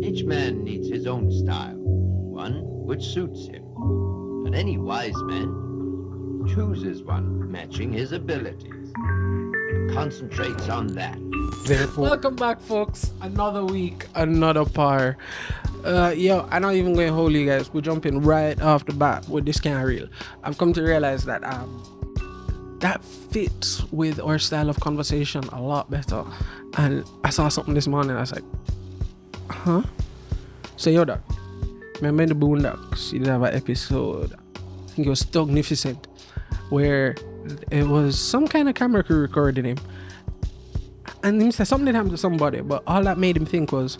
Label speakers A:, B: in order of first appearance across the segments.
A: Each man needs his own style, one which suits him. And any wise man chooses one matching his abilities and concentrates on that.
B: Therefore,
C: Welcome back, folks. Another week, another par. Yo, I'm not even going to hold you guys. We're jumping right off the bat with this kind of reel. I've come to realize that that fits with our style of conversation a lot better. And I saw something this morning. I was like, huh? So yo, dog. Remember in the Boondocks, you did have an episode. I think it was Stugnificent, where it was some kind of camera crew recording him. And him said something happened to somebody, but all that made him think was,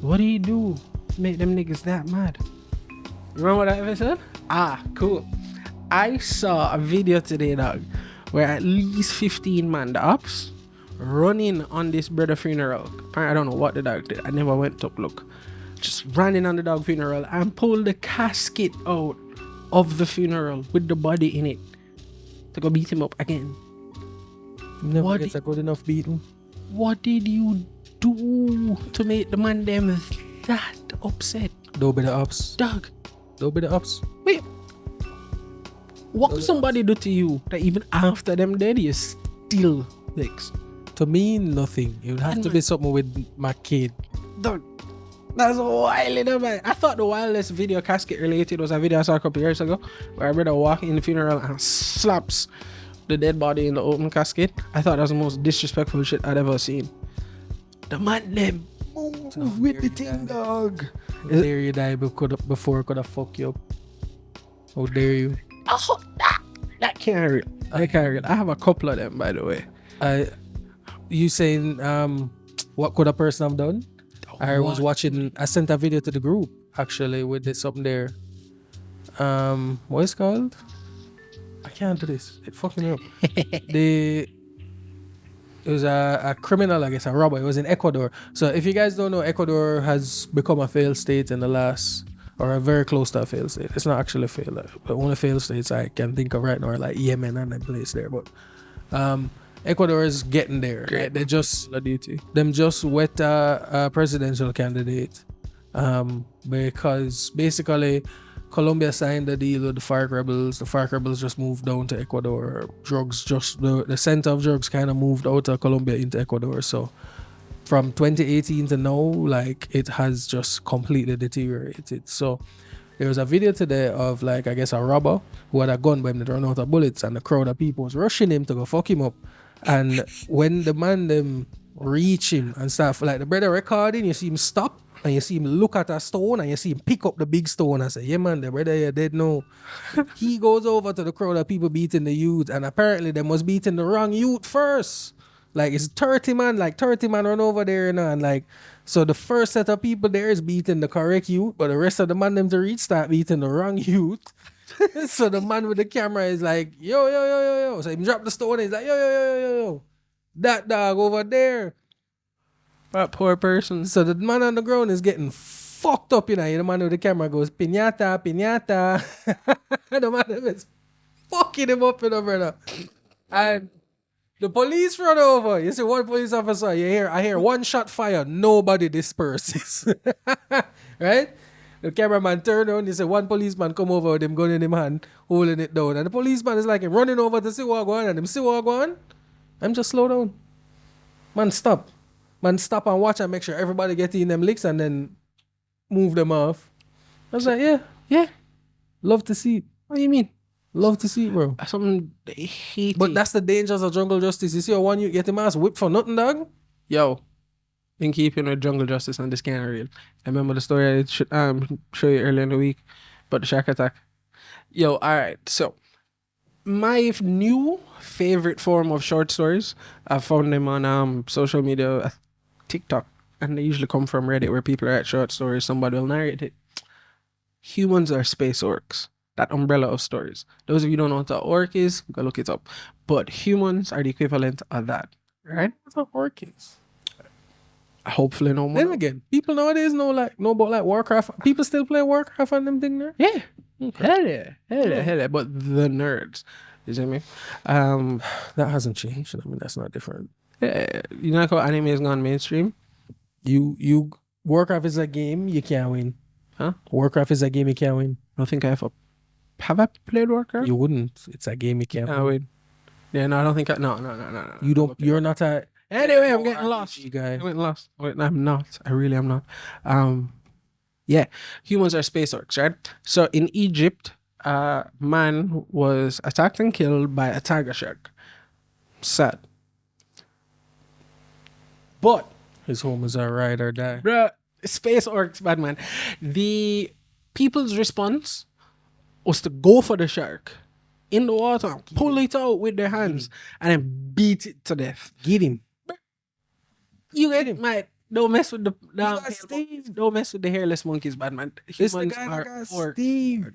C: what do you do to make them niggas that mad? You remember that episode? Ah, cool. I saw a video today, dog, where at least 15 man, the ops, running on this brother funeral. Apparently, I don't know what the dog did. I never went to look. Just running on the dog funeral and pulled the casket out of the funeral with the body in it to go beat him up again.
B: never
C: What
B: gets a good enough beating.
C: What did you do to make the man them that upset?
B: Don't be the ups.
C: Dog,
B: Don't be the ups.
C: wait. What could somebody do to you that even after them dead you still vex?
B: To me, nothing. It would have to be something with my kid.
C: Dog, that's wild, man. I thought the wildest video casket related was a video I saw a couple years ago where a brother walking in the funeral and slaps the dead body in the open casket. I thought that was the most disrespectful shit I'd ever seen. The man them move with the thing, dog.
B: How dare you die before could have fucked you up? How dare you?
C: Oh, that can't real. I can't real. I have a couple of them, by the way.
B: You saying what could a person have done? I was watching. I sent a video to the group actually with this up there. What is it called? I can't do this. It fucking me up. It was a criminal, I guess, a robber. It was in Ecuador. So if you guys don't know, Ecuador has become a failed state in the last, or a very close to a failed state. It's not actually a failed, but only failed states I can think of right now are like Yemen and that place there. But Ecuador is getting there. Right? They just wet a presidential candidate because basically Colombia signed a deal with the FARC rebels. The FARC rebels just moved down to Ecuador. The center of drugs kind of moved out of Colombia into Ecuador. So from 2018 to now, like, it has just completely deteriorated. So there was a video today of, like, I guess a robber who had a gun, but him that run out of bullets, and the crowd of people was rushing him to go fuck him up. And when the man them reach him and stuff, like the brother recording, you see him stop and you see him look at a stone and you see him pick up the big stone and say, yeah man, the brother you're dead now. He goes over to the crowd of people beating the youth, and apparently they was beating the wrong youth first. Like, it's 30 man run over there, you know, and like, so the first set of people there is beating the correct youth, but the rest of the man them to reach start beating the wrong youth. So the man with the camera is like, yo, yo, yo, yo, yo. So he drop the stone and he's like, yo, yo, yo, yo, yo, yo. That dog over there.
C: That poor person.
B: So the man on the ground is getting fucked up, you know. The man with the camera goes, piñata, piñata. The man is fucking him up, you know, brother. And the police run over. You see one police officer, I hear one shot fire, nobody disperses. Right? The cameraman turned around, he said one policeman come over with him gun in him hand, holding it down. And the policeman is like him running over to see what going on. And him see what going on. I'm just slow down. Man, stop. Man, stop and watch and make sure everybody get in them licks and then move them off. I was like, yeah. Love to see it.
C: What do you mean?
B: Love to see it, bro.
C: That's something they hate.
B: But that's the dangers of jungle justice. You see how one you get him ass whipped for nothing, dog?
C: Yo, in keeping with jungle justice and this kind of real. I remember the story I should show you earlier in the week about the shark attack. Yo, alright, so my new favorite form of short stories, I found them on social media, TikTok, and they usually come from Reddit where people write short stories, somebody will narrate it. Humans are space orcs. That umbrella of stories. Those of you who don't know what an orc is, go look it up. But humans are the equivalent of that, right?
B: What's an orc is?
C: Hopefully no more.
B: Then again, people nowadays know about like Warcraft. People still play Warcraft and them thing there?
C: Yeah. Okay. Hell yeah. But the nerds, you see me?
B: That hasn't changed. I mean, that's not different.
C: Yeah, you know how anime has gone mainstream?
B: You Warcraft is a game you can't win.
C: Huh?
B: Warcraft is a game you can't win.
C: I don't think I have I played Warcraft?
B: You wouldn't. It's a game you can't
C: Ah,
B: win.
C: wait. Yeah, no, I don't think no.
B: You don't. You're not a
C: Anyway, I'm getting lost.
B: RPG guy.
C: I went lost. Wait, I'm not. I really am not. Yeah, humans are space orcs, right? So in Egypt, man was attacked and killed by a tiger shark. Sad. But
B: His home is a ride or die.
C: bruh, space orcs, bad man. The people's response was to go for the shark in the water, pull it out with their hands, and then beat it to death.
B: Get him.
C: You get it, mate. Don't mess with the
B: got Steve.
C: don't mess with the hairless monkeys, bad man.
B: This the
C: Humans
B: guy
C: are
B: that got
C: orcs.
B: Steve.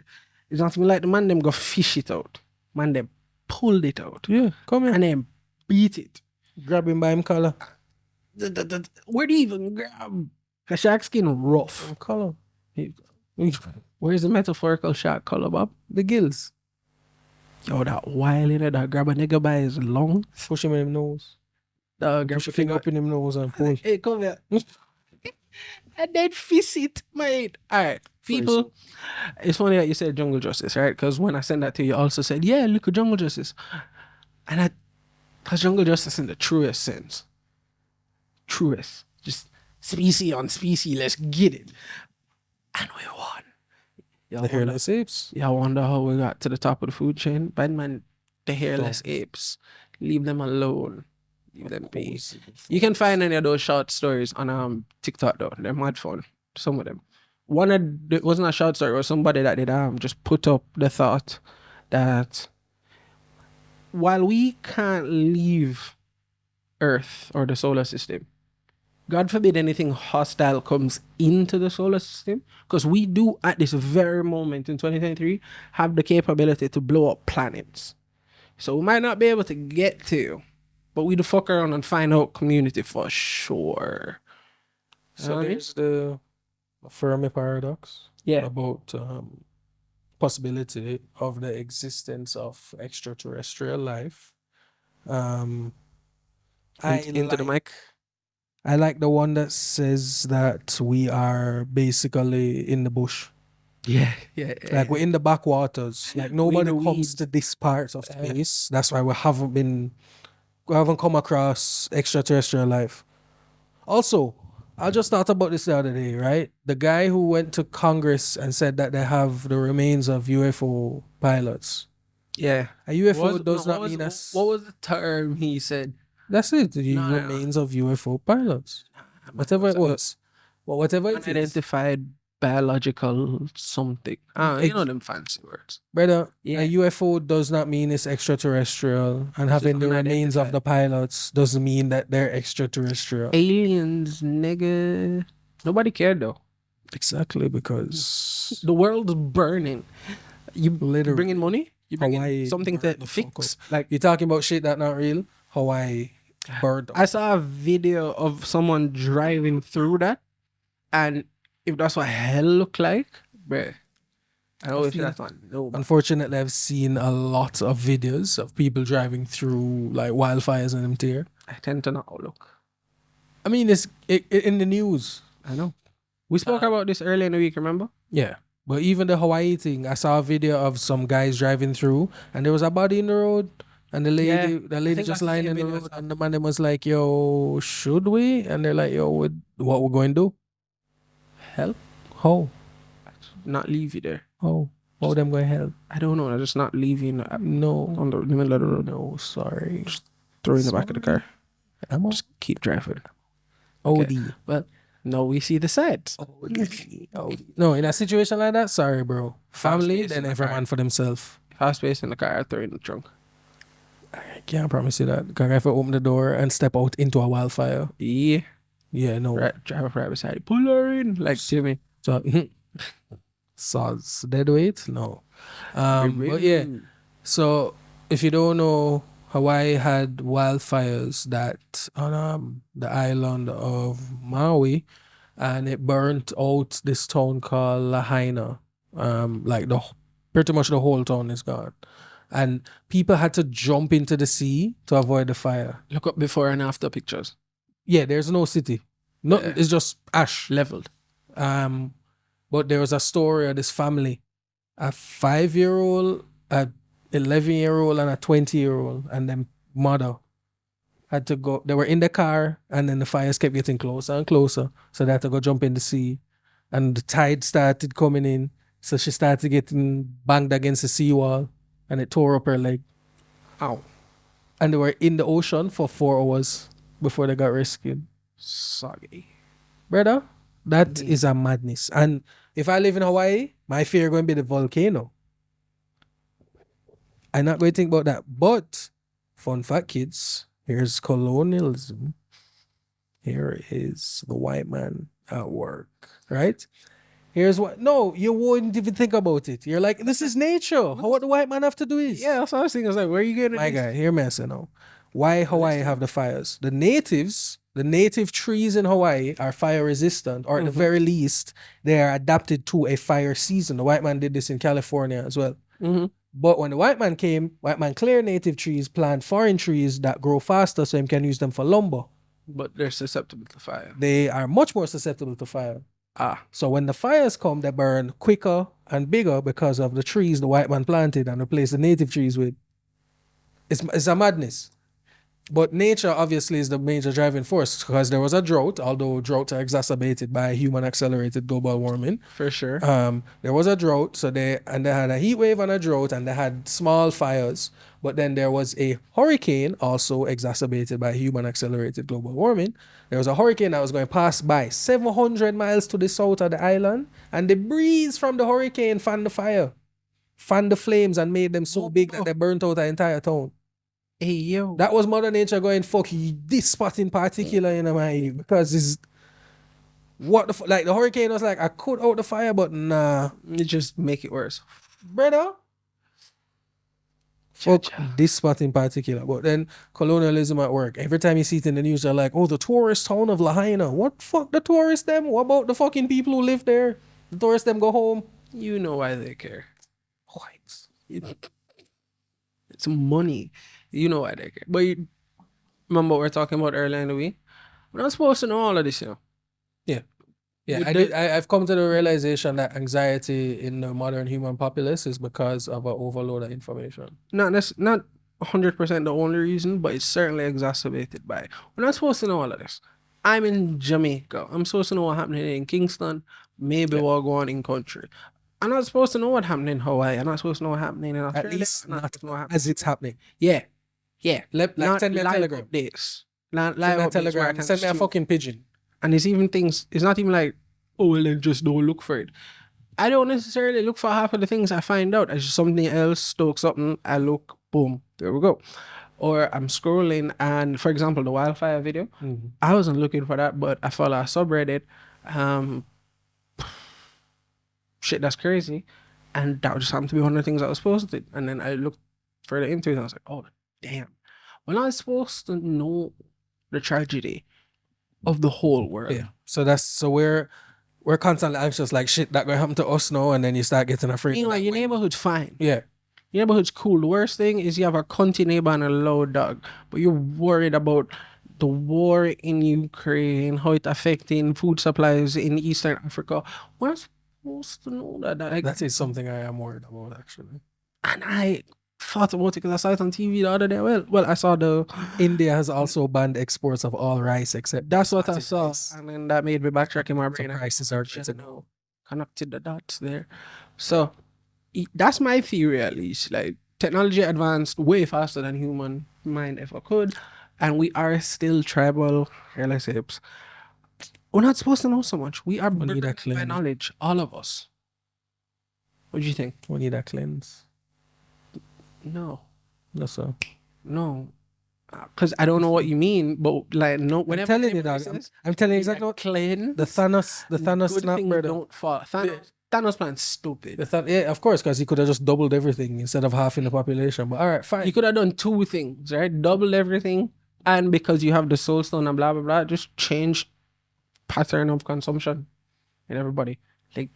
C: It's not even like the man them go fish it out. Man them pulled it out
B: Yeah, come here.
C: and then beat it.
B: Grab him by him collar.
C: Where do you even grab? A shark skin rough.
B: Collar.
C: Where's the metaphorical shark color, Bob?
B: The gills.
C: Oh, that wild in it that grab a nigga by his lungs.
B: Push him in his nose.
C: Grab
B: Push
C: a
B: your finger up in his nose and pull.
C: Hey, come here. And then fist it, mate. All right, people. It's funny that you said jungle justice, right? Because when I sent that to you, you also said, yeah, look at jungle justice. And that's jungle justice in the truest sense. Truest. Just species on species, let's get it. And we won. Y'all
B: The
C: wonder,
B: hairless apes.
C: y'all wonder how we got to the top of the food chain? Bad man, the hairless apes. Leave them alone. Leave them be. You can find any of those short stories on TikTok though. They're mad fun. Some of them. One of it wasn't a short story, it was somebody that did just put up the thought that while we can't leave Earth or the solar system, God forbid anything hostile comes into the solar system, because we do at this very moment in 2023 have the capability to blow up planets. So we might not be able to get to, but we do fuck around and find out community for sure.
B: So there's the Fermi paradox.
C: Yeah.
B: About possibility of the existence of extraterrestrial life.
C: Into the mic.
B: I like the one that says that we are basically in the bush.
C: Yeah.
B: Like we're in the backwaters. Like nobody
C: the
B: comes
C: weeds.
B: to this part of space. That's why we haven't come across extraterrestrial life. Also, I just thought about this the other day, right? The guy who went to Congress and said that they have the remains of UFO pilots.
C: Yeah.
B: A UFO does not mean us.
C: What was the term he said?
B: That's it. The
C: No.
B: remains of UFO pilots. Whatever it was. Well, whatever it is.
C: Unidentified biological something. You know them fancy words.
B: Brother,
C: Yeah.
B: a UFO does not mean it's extraterrestrial, and having the remains of the pilots doesn't mean that they're extraterrestrial.
C: Aliens, nigga. Nobody cared though.
B: Exactly, because
C: The world's burning. You
B: literally
C: bringing money? You bringing
B: Hawaii
C: something to
B: burned the fuck
C: fix?
B: up.
C: Like
B: You're talking about shit that not real. Hawaii burned.
C: I saw a video of someone driving through that, and if that's what hell look like, bruh, I always say
B: feel-
C: that's one. No,
B: Unfortunately, I've seen a lot of videos of people driving through like wildfires in them tier.
C: I tend to not look.
B: I mean, it's in the news.
C: I know. We spoke about this earlier in the week, remember?
B: Yeah. But even the Hawaii thing, I saw a video of some guys driving through and there was a body in the road and the lady
C: Yeah,
B: the
C: I
B: lady
C: think
B: just
C: that's the
B: lying
C: same
B: in the
C: video I
B: road
C: saw.
B: and the man them was like, yo, should we? And they're like, yo, what we going to do?
C: Help?
B: How?
C: Not leave you there.
B: How? How them going to help?
C: I don't know. I just not leaving
B: No.
C: on the middle of the road.
B: No, sorry.
C: Throw in the back of the car.
B: I'm on
C: Just keep driving.
B: OD.
C: Well, no, we see the sides.
B: OD. No, in a situation like that, sorry, bro. Family,
C: space
B: then
C: in the
B: every
C: car.
B: man for themselves.
C: Fast space in the car, throw in the trunk.
B: I can't promise you that. Because if I open the door and step out into a wildfire,
C: Yeah.
B: yeah, no.
C: Right, drive up right beside you. Pull her in. Like Jimmy.
B: So, sods dead weight? No. But yeah, so if you don't know, Hawaii had wildfires that on the island of Maui, and it burnt out this town called Lahaina. Like pretty much the whole town is gone, and people had to jump into the sea to avoid the fire.
C: Look up before and after pictures.
B: Yeah, there's no city. No, it's just ash.
C: leveled.
B: But there was a story of this family, a 5-year-old, a 11-year-old, and a 20-year-old, and then mother had to go. They were in the car, and then the fires kept getting closer and closer. So they had to go jump in the sea, and the tide started coming in. So she started getting banged against the seawall, and it tore up her leg.
C: Ow.
B: And they were in the ocean for 4 hours before they got rescued.
C: Soggy.
B: Brother, that is a madness. And if I live in Hawaii, my fear going to be the volcano. I'm not going to think about that. But, fun fact, kids, here's colonialism. Here is the white man at work, right? Here's what. No, you wouldn't even think about it. You're like, this is nature. What the white man have to do is.
C: Yeah, that's what I was thinking. I was like, where are you getting
B: My
C: this?
B: guy, hear me I say now. Why Hawaii have the fires? The native trees in Hawaii are fire resistant, or at the very least, they are adapted to a fire season. The white man did this in California as well. But when the white man came, white man clear native trees, plant foreign trees that grow faster so he can use them for lumber.
C: But they're susceptible to fire.
B: They are much more susceptible to fire.
C: Ah.
B: So when the fires come, they burn quicker and bigger because of the trees the white man planted and replaced the native trees with. It's a madness. But nature obviously is the major driving force because there was a drought, although droughts are exacerbated by human accelerated global warming.
C: For sure.
B: There was a drought, so they had a heat wave and a drought, and they had small fires. But then there was a hurricane, also exacerbated by human accelerated global warming. There was a hurricane that was going to pass by 700 miles to the south of the island, and the breeze from the hurricane fanned the fire, fanned the flames, and made them so big that they burnt out the entire town.
C: Hey, yo.
B: That was Mother Nature going, fuck you, this spot in particular, you know, man, because it's what the like the hurricane was like, I could out the fire, but nah,
C: It just make it worse.
B: brother. Fuck this spot in particular. But then colonialism at work. Every time you see it in the news, they're like, oh, the tourist town of Lahaina. What fuck the tourists them? What about the fucking people who live there? The tourists them go home.
C: You know why they care.
B: Whites.
C: It's money. You know why they care. But you remember what we were talking about earlier in the week? We're not supposed to know all of this, you know.
B: Yeah,
C: Would
B: I've come to the realization that anxiety in the modern human populace is because of an overload of information.
C: Not 100% the only reason, but it's certainly exacerbated by it. We're not supposed to know all of this. I'm in Jamaica. I'm supposed to know what happening in Kingston, maybe what go on in country. I'm not supposed to know what happened in Hawaii. I'm not supposed to know what happening in Australia.
B: At least
C: I'm not
B: not
C: supposed to know what happening.
B: as it's happening.
C: Yeah.
B: Like send me a
C: live
B: telegram.
C: updates.
B: Send me a telegram. Send me a fucking pigeon.
C: And it's even things, it's not even like, oh, well, then just don't look for it. I don't necessarily look for half of the things I find out. It's just something else, stoke something, I look, boom, there we go. Or I'm scrolling and, for example, the wildfire video, I wasn't looking for that, but I follow a subreddit, shit, that's crazy. And that just happened to be one of the things I was posted. And then I looked further into it and I was like, oh, damn. Well, I'm supposed to know the tragedy of the whole world.
B: Yeah. So we're constantly anxious, like shit that gonna happen to us now, and then you start getting afraid.
C: Meanwhile, your neighborhood's fine.
B: Yeah.
C: Your neighborhood's cool. The worst thing is you have a cunty neighbor and a loud dog, but you're worried about the war in Ukraine, how it affecting food supplies in Eastern Africa. We're not supposed to know that.
B: That is something I am worried about, actually.
C: And I thought about it because I saw it on TV the other day. Well, I saw
B: India has also banned exports of all rice except
C: that's what I
B: exotic
C: saw,
B: rice.
C: and then that made me backtrack in my brain.
B: So prices are good to know.
C: Connected the dots there. So that's my theory, at least. Like, technology advanced way faster than human mind ever could, and we are still tribal relatives. We're not supposed to know so much. We are
B: need a
C: burdened by
B: cleanse.
C: knowledge, all of us. What do you think?
B: We need a cleanse.
C: No,
B: That's so.
C: no, because I don't know what you mean. But like, no,
B: I'm
C: whenever
B: telling you,
C: anybody
B: dog.
C: says,
B: I'm telling you
C: "We
B: exactly
C: are
B: what
C: clean,"
B: the Thanos
C: good
B: snap,
C: things
B: brother.
C: don't fall. Thanos plan's stupid.
B: Yeah, of course, because he could have just doubled everything instead of halving the population. But all right, fine.
C: You could have done two things, right? Double everything, and because you have the soul stone and blah blah blah, just change pattern of consumption in everybody. Like,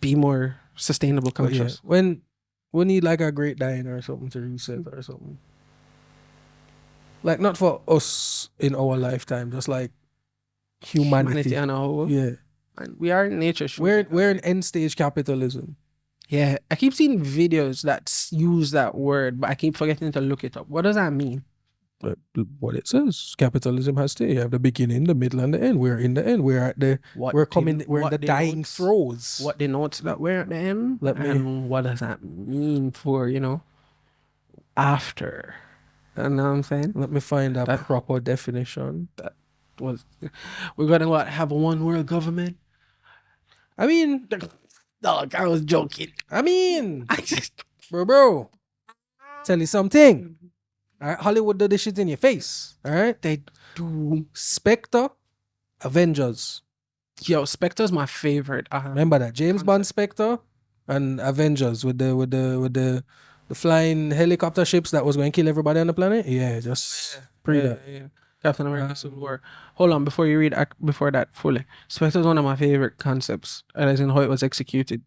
C: be more sustainable,
B: But yeah,
C: conscious.
B: when we need like a great dying or something to reset or something. Like not for us in our lifetime, just like humanity.
C: on a whole.
B: Yeah.
C: And we are in nature.
B: We're in end stage capitalism.
C: Yeah, I keep seeing videos that use that word, but I keep forgetting to look it up. What does that mean?
B: But what it says, capitalism has to. You have the beginning, the middle, and the end. We're in the end. We're at the. We're in the dying throes.
C: What denotes that we're at the end? And what does that mean for after? You know what I'm saying?
B: Let me find a proper definition.
C: We're gonna have a one world government.
B: I mean,
C: dog, I was joking.
B: I mean, bro, tell you something. All right, Hollywood did this shit in your face. All right,
C: They do.
B: Spectre, Avengers.
C: Yo, Spectre's my favorite.
B: Remember that James Bond Spectre and Avengers with the flying helicopter ships that was going to kill everybody on the planet. Yeah, just
C: yeah. Captain America Civil War. Hold on, before you read before that fully. Spectre's one of my favorite concepts, as in how it was executed.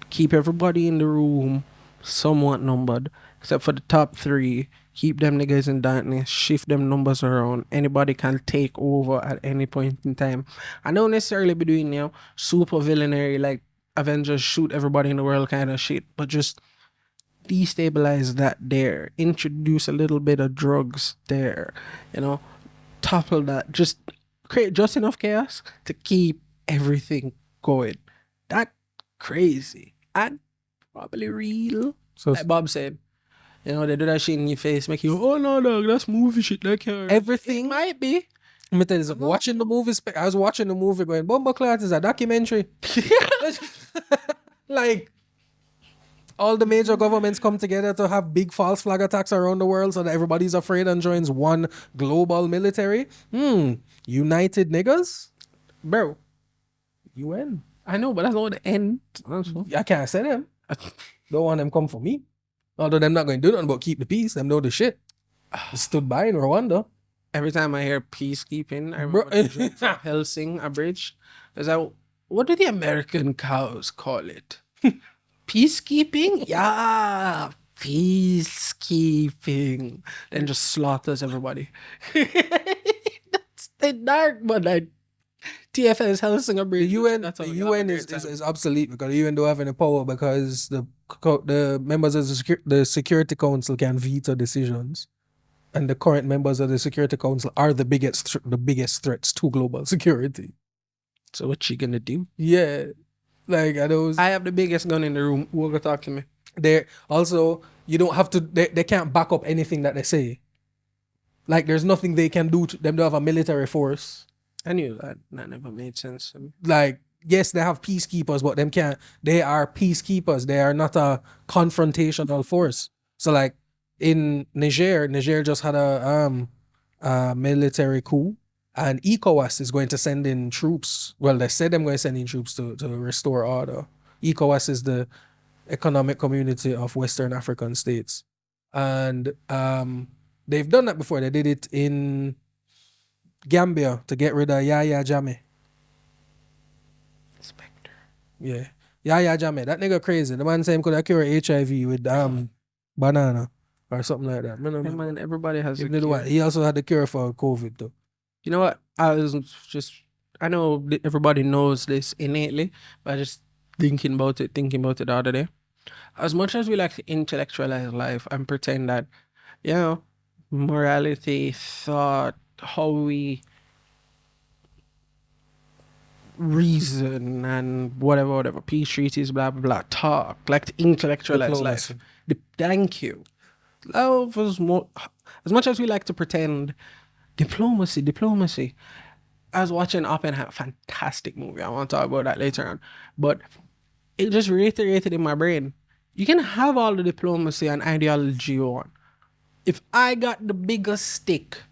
C: Keep everybody in the room somewhat numbered, except for the top 3. Keep them niggas in darkness, shift them numbers around. Anybody can take over at any point in time. I don't necessarily be doing super villainary like Avengers shoot everybody in the world kind of shit, but just destabilize that there. Introduce a little bit of drugs there. Topple that. Just create just enough chaos to keep everything going. That crazy and probably real.
B: So
C: like Bob said, they do that shit in your face, make you, oh no, dog, that's movie shit. That can't.
B: everything.
C: It might be.
B: Let me tell you something. Watching the movie, I was watching the movie going, Bumbleclot is a documentary. Like, all the major governments come together to have big false flag attacks around the world so that everybody's afraid and joins one global military. United niggas?
C: Bro,
B: UN.
C: I know, but that's not the end.
B: I can't say them. Don't want them come for me. Although them not going to do nothing but keep the peace. Them know the shit. Stood by in Rwanda.
C: Every time I hear peacekeeping, I remember the joke from Helsing Abridged. What do the American cows call it? Peacekeeping? Yeah, peacekeeping. Then just slaughters everybody. That's the dark, but TFS Helsing Abridged.
B: The UN is obsolete because the UN don't have any power because the members of the Security Council can veto decisions. And the current members of the Security Council are the biggest threats to global security.
C: So what you gonna do?
B: Yeah, like
C: I have the biggest gun in the room. Who will go talk to me?
B: They also, you don't have to. They can't back up anything that they say. Like there's nothing they can do to them. They have a military force.
C: I knew that. That never made sense to me.
B: Like yes, they have peacekeepers, but them can't. They are peacekeepers. They are not a confrontational force. So like. In Niger just had a military coup, and ECOWAS is going to send in troops. Well, they said they're going to send in troops to restore order. ECOWAS is the Economic Community of Western African States, and they've done that before. They did it in Gambia to get rid of Yahya Jammeh.
C: Spectre.
B: Yeah, Yahya Jammeh. That nigga crazy. The man saying could have cure HIV with banana. Or something like that.
C: Hey man, everybody has a cure.
B: He also had the cure for COVID though.
C: You know what? I know everybody knows this innately, but I just thinking about it the other day. As much as we like to intellectualize life and pretend that, morality, thought, how we reason and whatever, peace treaties, blah, blah, blah, talk, like to intellectualize life. Thank you. Love is more, as much as we like to pretend, diplomacy. I was watching Oppenheimer, fantastic movie. I want to talk about that later on. But it just reiterated in my brain, you can have all the diplomacy and ideology you want. If I got the biggest stick,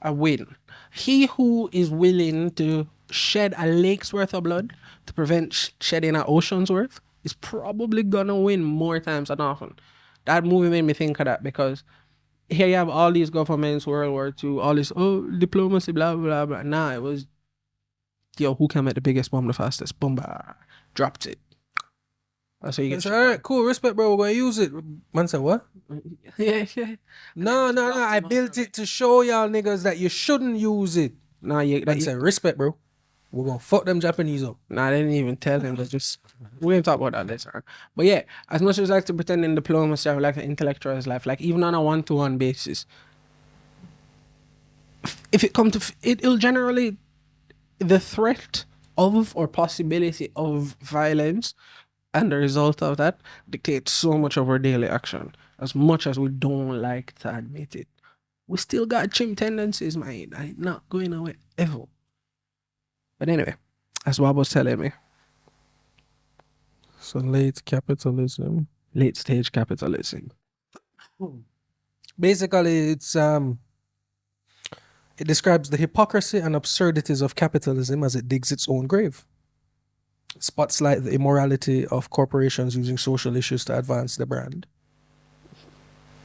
C: I win. He who is willing to shed a lake's worth of blood to prevent shedding an ocean's worth is probably gonna win more times than often. That movie made me think of that because here you have all these governments, World War II, all this, diplomacy, blah, blah, blah. Nah, it was, who can make the biggest bomb the fastest? Boom, dropped it. That's how you get.
B: All right, cool, respect, bro. We're going to use it. Man said, what?
C: Yeah.
B: No. I built it to show y'all niggas that you shouldn't use it.
C: Nah, you,
B: Like said, respect, bro. We're gonna fuck them Japanese up.
C: nah, they didn't even tell him. They just we ain't talk about that later. But yeah, as much as I like to pretend in diplomacy, I would like to intellectualize life. Like even on a one-to-one basis, if it come to it'll generally the threat of or possibility of violence and the result of that dictates so much of our daily action. As much as we don't like to admit it, we still got chimp tendencies, man. I ain't not going away ever. But anyway, as Bob was telling me,
B: So late capitalism.
C: late stage capitalism.
B: Basically, it describes the hypocrisy and absurdities of capitalism as it digs its own grave. It spotlights the immorality of corporations using social issues to advance their brand.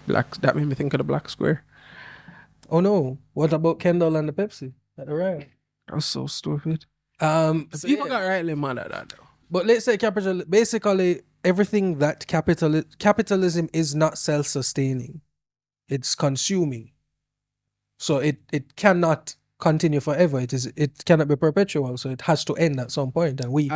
C: That made me think of the Black Square.
B: Oh no! What about Kendall and the Pepsi at the right?
C: That's so stupid.
B: So
C: People
B: yeah.
C: got rightly mad at that though.
B: But let's say basically everything that capitalism is not self-sustaining. It's consuming. So it cannot continue forever. It cannot be perpetual. So it has to end at some point. And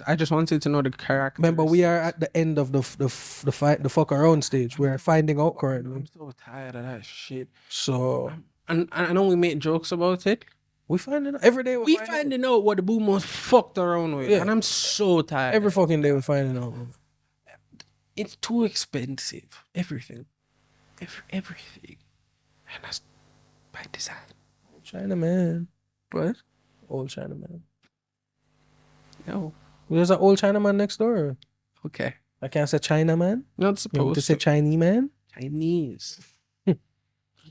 C: I just wanted to know the character.
B: remember we are at the end of the fight, the fuck around stage. We're finding out currently.
C: I'm so tired of that shit.
B: So
C: And I know we make jokes about it.
B: we finding out every day.
C: We finding out what the boomers fucked around with.
B: Yeah.
C: And I'm so tired.
B: every fucking day we're finding out.
C: It's too expensive. Everything. Everything. And that's by design.
B: China man,
C: What?
B: old China man.
C: No.
B: There's an old China man next door.
C: Okay.
B: I can't say China man.
C: Not
B: You want
C: supposed
B: to say Chinese man?
C: Chinese.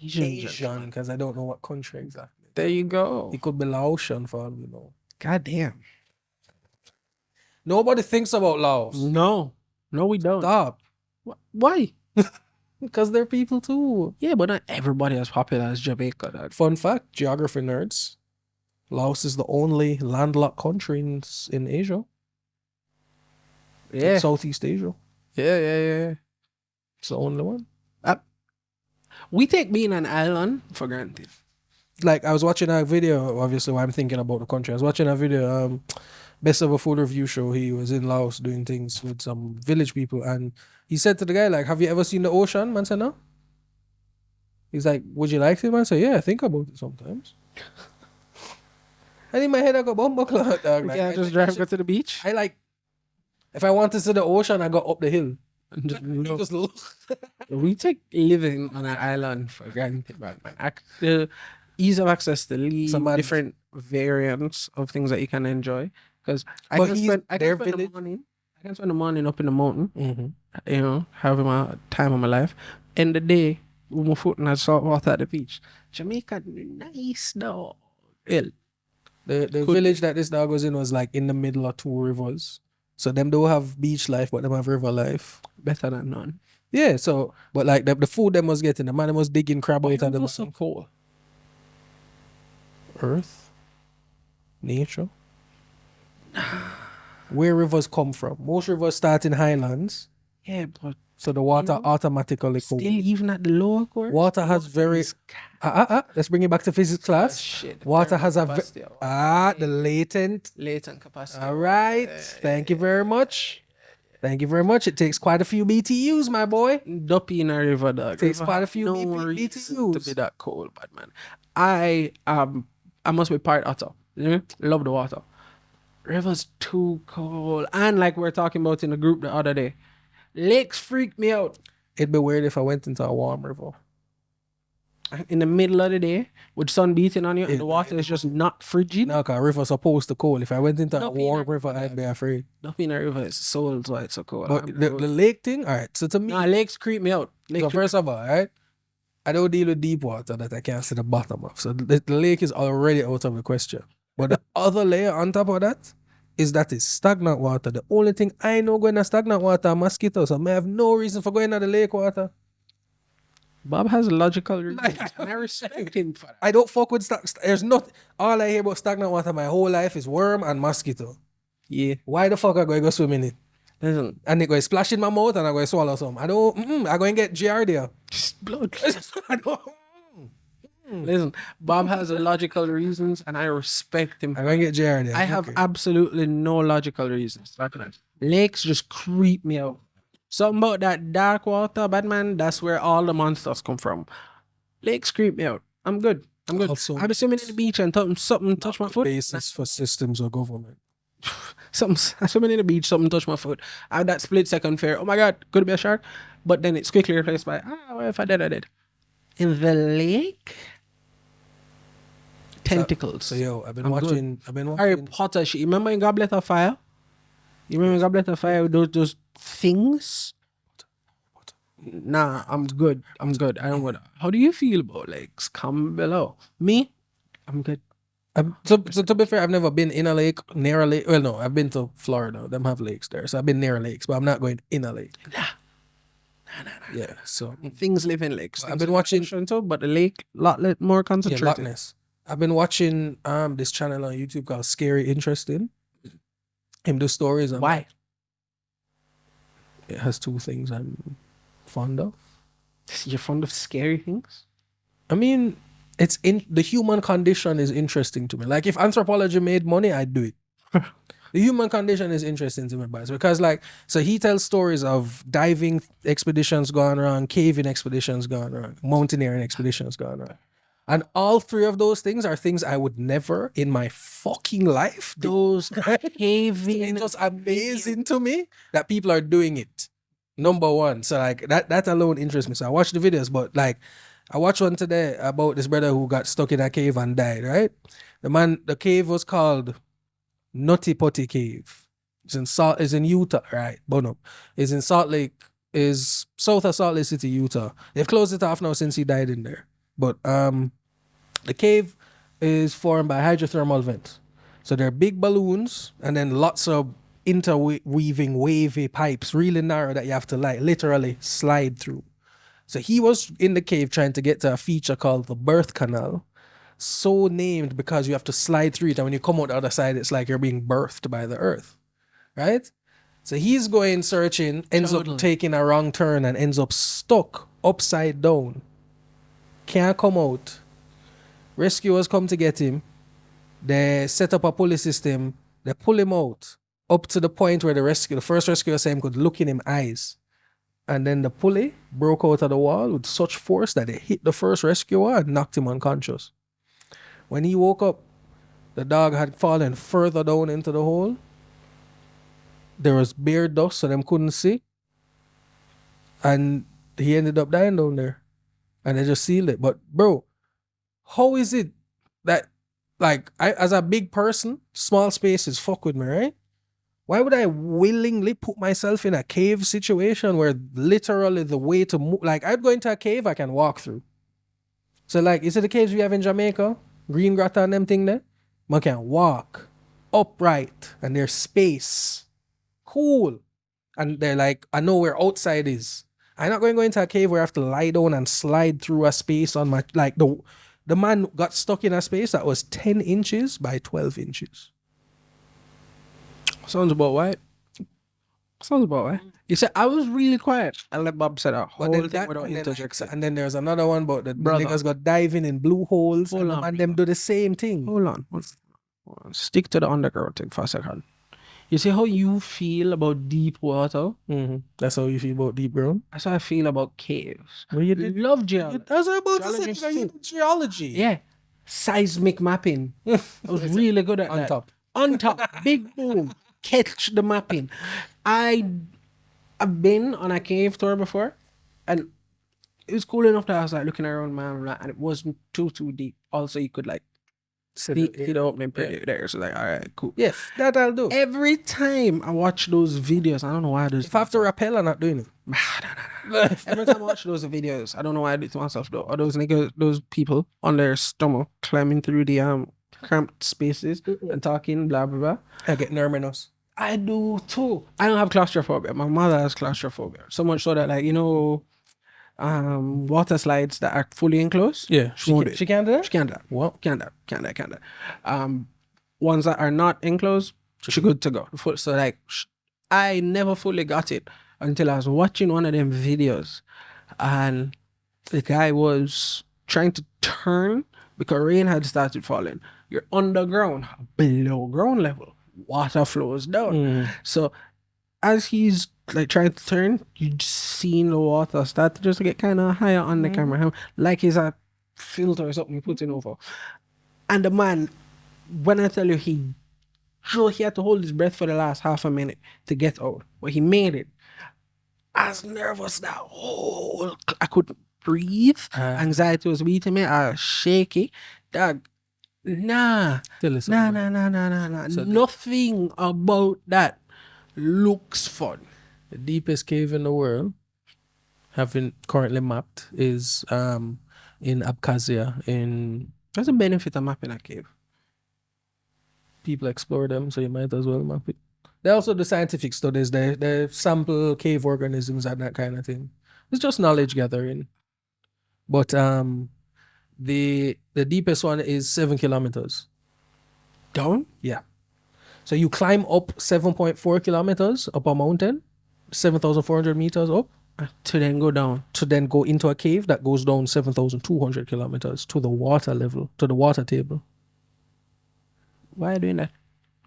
B: Asian, because I don't know what country exactly.
C: There you go.
B: It could be Laotian for all we know.
C: God damn.
B: Nobody thinks about Laos.
C: No. No, we don't.
B: Stop.
C: Why?
B: Because they're people too.
C: Yeah, but not everybody as popular as Jamaica. Dad.
B: Fun fact, geography nerds. Laos is the only landlocked country in Asia.
C: Yeah.
B: Southeast Asia.
C: Yeah.
B: It's the only one.
C: We take being an island for granted.
B: Like, I was watching a video, obviously, while I'm thinking about the country. I was watching a video, Best of a Food Review show. He was in Laos doing things with some village people. And he said to the guy, like, have you ever seen the ocean? Man said, no. He's like, would you like to? Man said, yeah, I think about it sometimes. And in my head, I go, bumbo clock, dog. Like,
C: Yeah, just drive go to the beach.
B: I like, if I want to see the ocean, I go up the hill.
C: And just look.
B: Just look.
C: We take living on an island for granted, man. The ease of access to leave,
B: Some
C: different variants of things that you can enjoy. Because I
B: But
C: can
B: he's
C: spend
B: their
C: the
B: village.
C: morning. I can spend the morning up in the mountain,
B: Mm-hmm.
C: you know, having my time of my life. End the day with my foot in the salt water at the beach. Jamaica, nice though. Well,
B: The village that this dog was in was like in the middle of two rivers. So them don't have beach life, but them have river life.
C: better than none.
B: Yeah, so but like the food them was getting, the man them was digging crab out of the
C: so cool.
B: earth, nature. Where rivers come from? Most rivers start in highlands,
C: Yeah, but
B: so the water
C: know,
B: automatically
C: still
B: cool.
C: even at the lower course.
B: Water has very let's bring it back to physics class.
C: Shit.
B: Water has a
C: capacity.
B: the latent.
C: Latent capacity.
B: All right. Thank you very much. Thank you very much. It takes quite a few BTUs, my boy.
C: Duppy in a river, dog.
B: Takes
C: River
B: quite a
C: have
B: few
C: no
B: BTUs.
C: reason to be that cold, bad man. I must be part otter. You know? Love the water. River's too cold. And like we were talking about in the group the other day, lakes freak me out.
B: It'd be weird if I went into a warm river.
C: In the middle of the day, with sun beating on you, and the water is just not frigid.
B: No, because river's supposed to cold. If I went into a
C: No,
B: warm
C: Peter.
B: river, I'd be afraid.
C: Duppy in a river is so why it's so cold.
B: But the lake thing, all right. So to me,
C: Nah, lakes creep me out. Lakes
B: so first of all, all right, I don't deal with deep water that I can't see the bottom of. So the lake is already out of the question. But the other layer on top of that is that it's stagnant water. The only thing I know going to stagnant water are mosquitoes. So I have no reason for going to the lake water.
C: Bob has a logical reason, and I respect him for that.
B: I don't fuck with there's not all I hear about stagnant water my whole life is worm and mosquito.
C: Yeah.
B: Why the fuck I go swim in it?
C: Listen,
B: And they go splash in my mouth and I go swallow some. I don't I go and get giardia.
C: just blood.
B: I don't
C: Listen, Bob has logical reasons, and I respect him.
B: I'm gonna get JR there.
C: I have
B: Okay.
C: absolutely no logical reasons. Lakes just creep me out. Something about that dark water, Batman, that's where all the monsters come from. Lakes creep me out. I'm good. I'm good.
B: Also-
C: I've been swimming in the beach and something touched my foot.
B: Basis for systems or government.
C: I'm swimming in the beach, something touched my foot. I had that split second fear. Oh my God, could it be a shark? But then it's quickly replaced by, well, if I did, I did. In the lake, tentacles.
B: So yo, I've been
C: I'm
B: watching. I've been
C: Harry
B: watching.
C: Potter shit. You remember in Goblet of Fire? You remember in Goblet of Fire with those things? Nah, I'm good. I'm good. I don't want. How do you feel about lakes? Comment below. Me, I'm good.
B: So to be fair, I've never been in a lake, near a lake. Well, no, I've been to Florida. Them have lakes there, so I've been near lakes, but I'm not going in a lake.
C: Nah.
B: Yeah, so
C: Things live in lakes.
B: I've been watching.
C: Too, but the lake lot more
B: Yeah,
C: concentrated.
B: Loch Ness. I've been watching this channel on YouTube called Scary Interesting. Him do stories. On
C: Why?
B: It has two things I'm fond of.
C: You're fond of scary things?
B: I mean, it's in the human condition is interesting to me. Like if anthropology made money, I'd do it. The human condition is interesting to me, boys, because like so he tells stories of diving expeditions gone wrong, caving expeditions gone wrong, mountaineering expeditions gone wrong. And all three of those things are things I would never in my fucking life do.
C: Those caving.
B: It's just amazing to me that people are doing it. Number one. So like that alone interests me. So I watch the videos, but like I watched one today about this brother who got stuck in a cave and died, right? The cave was called Nutty Putty Cave. It's in Utah, right? Bono. It's in Salt Lake, is south of Salt Lake City, Utah. They've closed it off now since he died in there. But the cave is formed by hydrothermal vents. So there are big balloons and then lots of interweaving wavy pipes, really narrow that you have to like literally slide through. So he was in the cave trying to get to a feature called the birth canal. So named because you have to slide through it, and when you come out the other side, it's like you're being birthed by the earth. Right? So he's going searching, ends
C: Totally.
B: up taking a wrong turn and ends up stuck upside down. Can't come out. Rescuers come to get him. They set up a pulley system. They pull him out up to the point where the first rescuer said him could look in him eyes. And then the pulley broke out of the wall with such force that it hit the first rescuer and knocked him unconscious. When he woke up, the dog had fallen further down into the hole. There was bare dust, so them couldn't see. And he ended up dying down there. And they just sealed it. But bro, how is it that like I as a big person, small spaces fuck with me, right? Why would I willingly put myself in a cave situation where literally the way to move, like I'd go into a cave I can walk through. So like, is it the caves we have in Jamaica? Green Grotto and them thing there? Man can walk upright and there's space. Cool. And they're like, I know where outside is. I'm not going to go into a cave where I have to lie down and slide through a space on my, like the man got stuck in a space that was 10 inches by 12 inches.
C: Sounds about right. Sounds about right. You said I was really quiet. I let Bob say that whole
B: But then
C: thing
B: that,
C: without
B: and then,
C: interjecting.
B: and then there's another one about the
C: Brother.
B: niggas got diving in blue holes
C: Hold on,
B: and them do the same thing.
C: Hold on. Hold on. Stick to the underground thing for a second. You see how you feel about deep water?
B: That's how you feel about deep ground?
C: That's how I feel about caves.
B: Well, you did.
C: Love geology.
B: That's what I'm about to
C: Geology
B: say. You
C: too.
B: did geology.
C: Yeah. Seismic mapping. I was really good at
B: On
C: that.
B: top.
C: On top. Big boom. Catch the mapping. I've been on a cave tour before, and it was cool enough that I was like looking around, man, and it wasn't too deep. Also, you could like see the opening pretty there. So like, all right, cool.
B: Yes, that I'll do.
C: Every time I watch those videos, I don't know why I do.
B: If I have to rappel, I'm not doing it.
C: Every time I watch those videos, I don't know why I do it to myself though. Or those niggas, those people on their stomach climbing through the cramped spaces and talking blah blah blah.
B: I get nervous.
C: I do too. I don't have claustrophobia. My mother has claustrophobia. So much so that like, you know, water slides that are fully enclosed.
B: Yeah,
C: She won't do it.
B: she can't do that?
C: She can't do that.
B: What?
C: Can't do that. Ones that are not enclosed, she good to go. So like, I never fully got it until I was watching one of them videos, and the guy was trying to turn because rain had started falling. You're underground, below ground level. Water flows down. So as he's like trying to turn, you just seen the water start to just get kind of higher on the camera, like it's a filter or something putting over. And the man, when I tell you, he had to hold his breath for the last half a minute to get out, but he made it. I was nervous that I couldn't breathe. Anxiety was beating me. I was shaky. Dog, nah.
B: Tell us
C: Nah,
B: something,
C: nah, nah, nah, nah, nah. Nothing about that looks fun.
B: The deepest cave in the world, having currently mapped, is in Abkhazia. In
C: That's a benefit of mapping a cave.
B: people explore them, so you might as well map it. There are also the scientific studies. They sample cave organisms and that kind of thing. It's just knowledge gathering. But the deepest one is 7 kilometers.
C: Down?
B: Yeah. So you climb up 7.4 kilometers up a mountain, 7,400 meters up,
C: To then go down.
B: to then go into a cave that goes down 7,200 kilometers to the water level, to the water table.
C: Why are you doing that?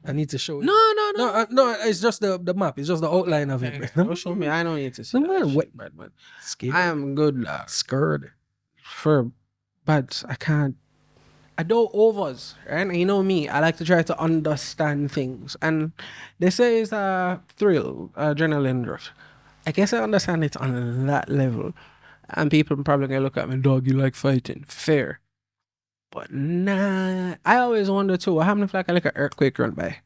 B: I need to show you.
C: No.
B: It's just the map. It's just the outline of it.
C: Don't show me. I don't need to see
B: No,
C: that
B: man,
C: shit,
B: wait.
C: but
B: Scared.
C: I am good,
B: Scared.
C: but I can't. I do overs, right? And you know me, I like to try to understand things. And they say it's a thrill, adrenaline rush. I guess I understand it on that level. And people probably gonna look at me, dog, you like fighting. Fair. But nah, I always wonder too, what happens if like an earthquake run by?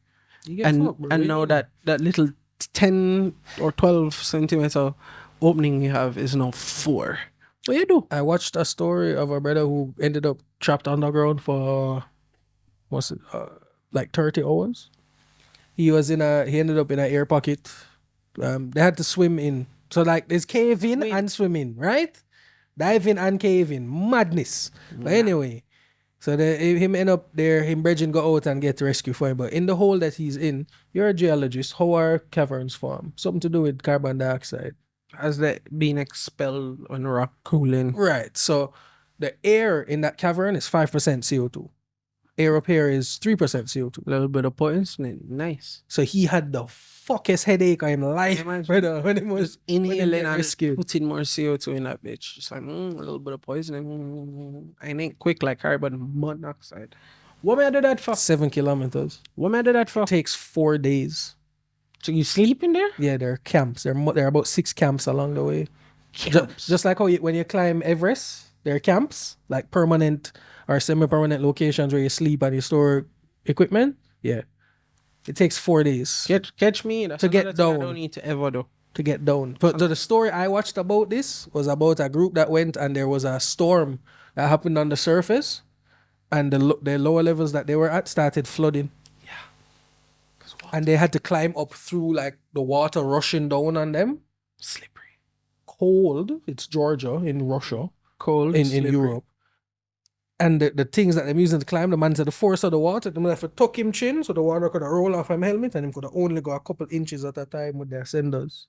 B: You get
C: And
B: fucked, bro.
C: and know that little 10 or 12 centimeter opening you have is now 4. What you do?
B: I watched a story of a brother who ended up trapped underground for like 30 hours. He ended up in an air pocket. They had to swim in. So like there's cave in and swim in, right? Dive in and cave in. Madness. But anyway, so him end up there, him brethren go out and get rescue for him. But in the hole that he's in, you're a geologist. How are caverns formed? Something to do with carbon dioxide.
C: As they being expelled when rock cooling.
B: Right. So the air in that cavern is 5% CO2. Air up here is 3% CO2.
C: A little bit of poison. Nice.
B: So he had the fuckest headache of his life, brother, when he was
C: Inhaling and
B: rescued.
C: putting more CO2 in that bitch. Just like, a little bit of poison. I ain't quick like carbon monoxide. What may I do that for?
B: 7 kilometers.
C: What may I do that for?
B: Takes 4 days.
C: So you sleep in there?
B: Yeah, there are camps. There are about 6 camps along the way.
C: Camps.
B: Just like how when you climb Everest, there are camps, like permanent or semi-permanent locations where you sleep and you store equipment. Yeah. It takes 4 days
C: Catch me. That's
B: to get
C: another thing
B: down.
C: I don't need to ever do.
B: to get down. But the story I watched about this was about a group that went and there was a storm that happened on the surface, and the lower levels that they were at started flooding. And they had to climb up through like the water rushing down on them.
C: Slippery.
B: Cold. It's Georgia in Russia.
C: Cold.
B: In
C: slippery.
B: Europe. And the things that they're using to climb, the man said the force of the water, they have to tuck him chin so the water could roll off him helmet and him could only go a couple inches at a time with their ascenders.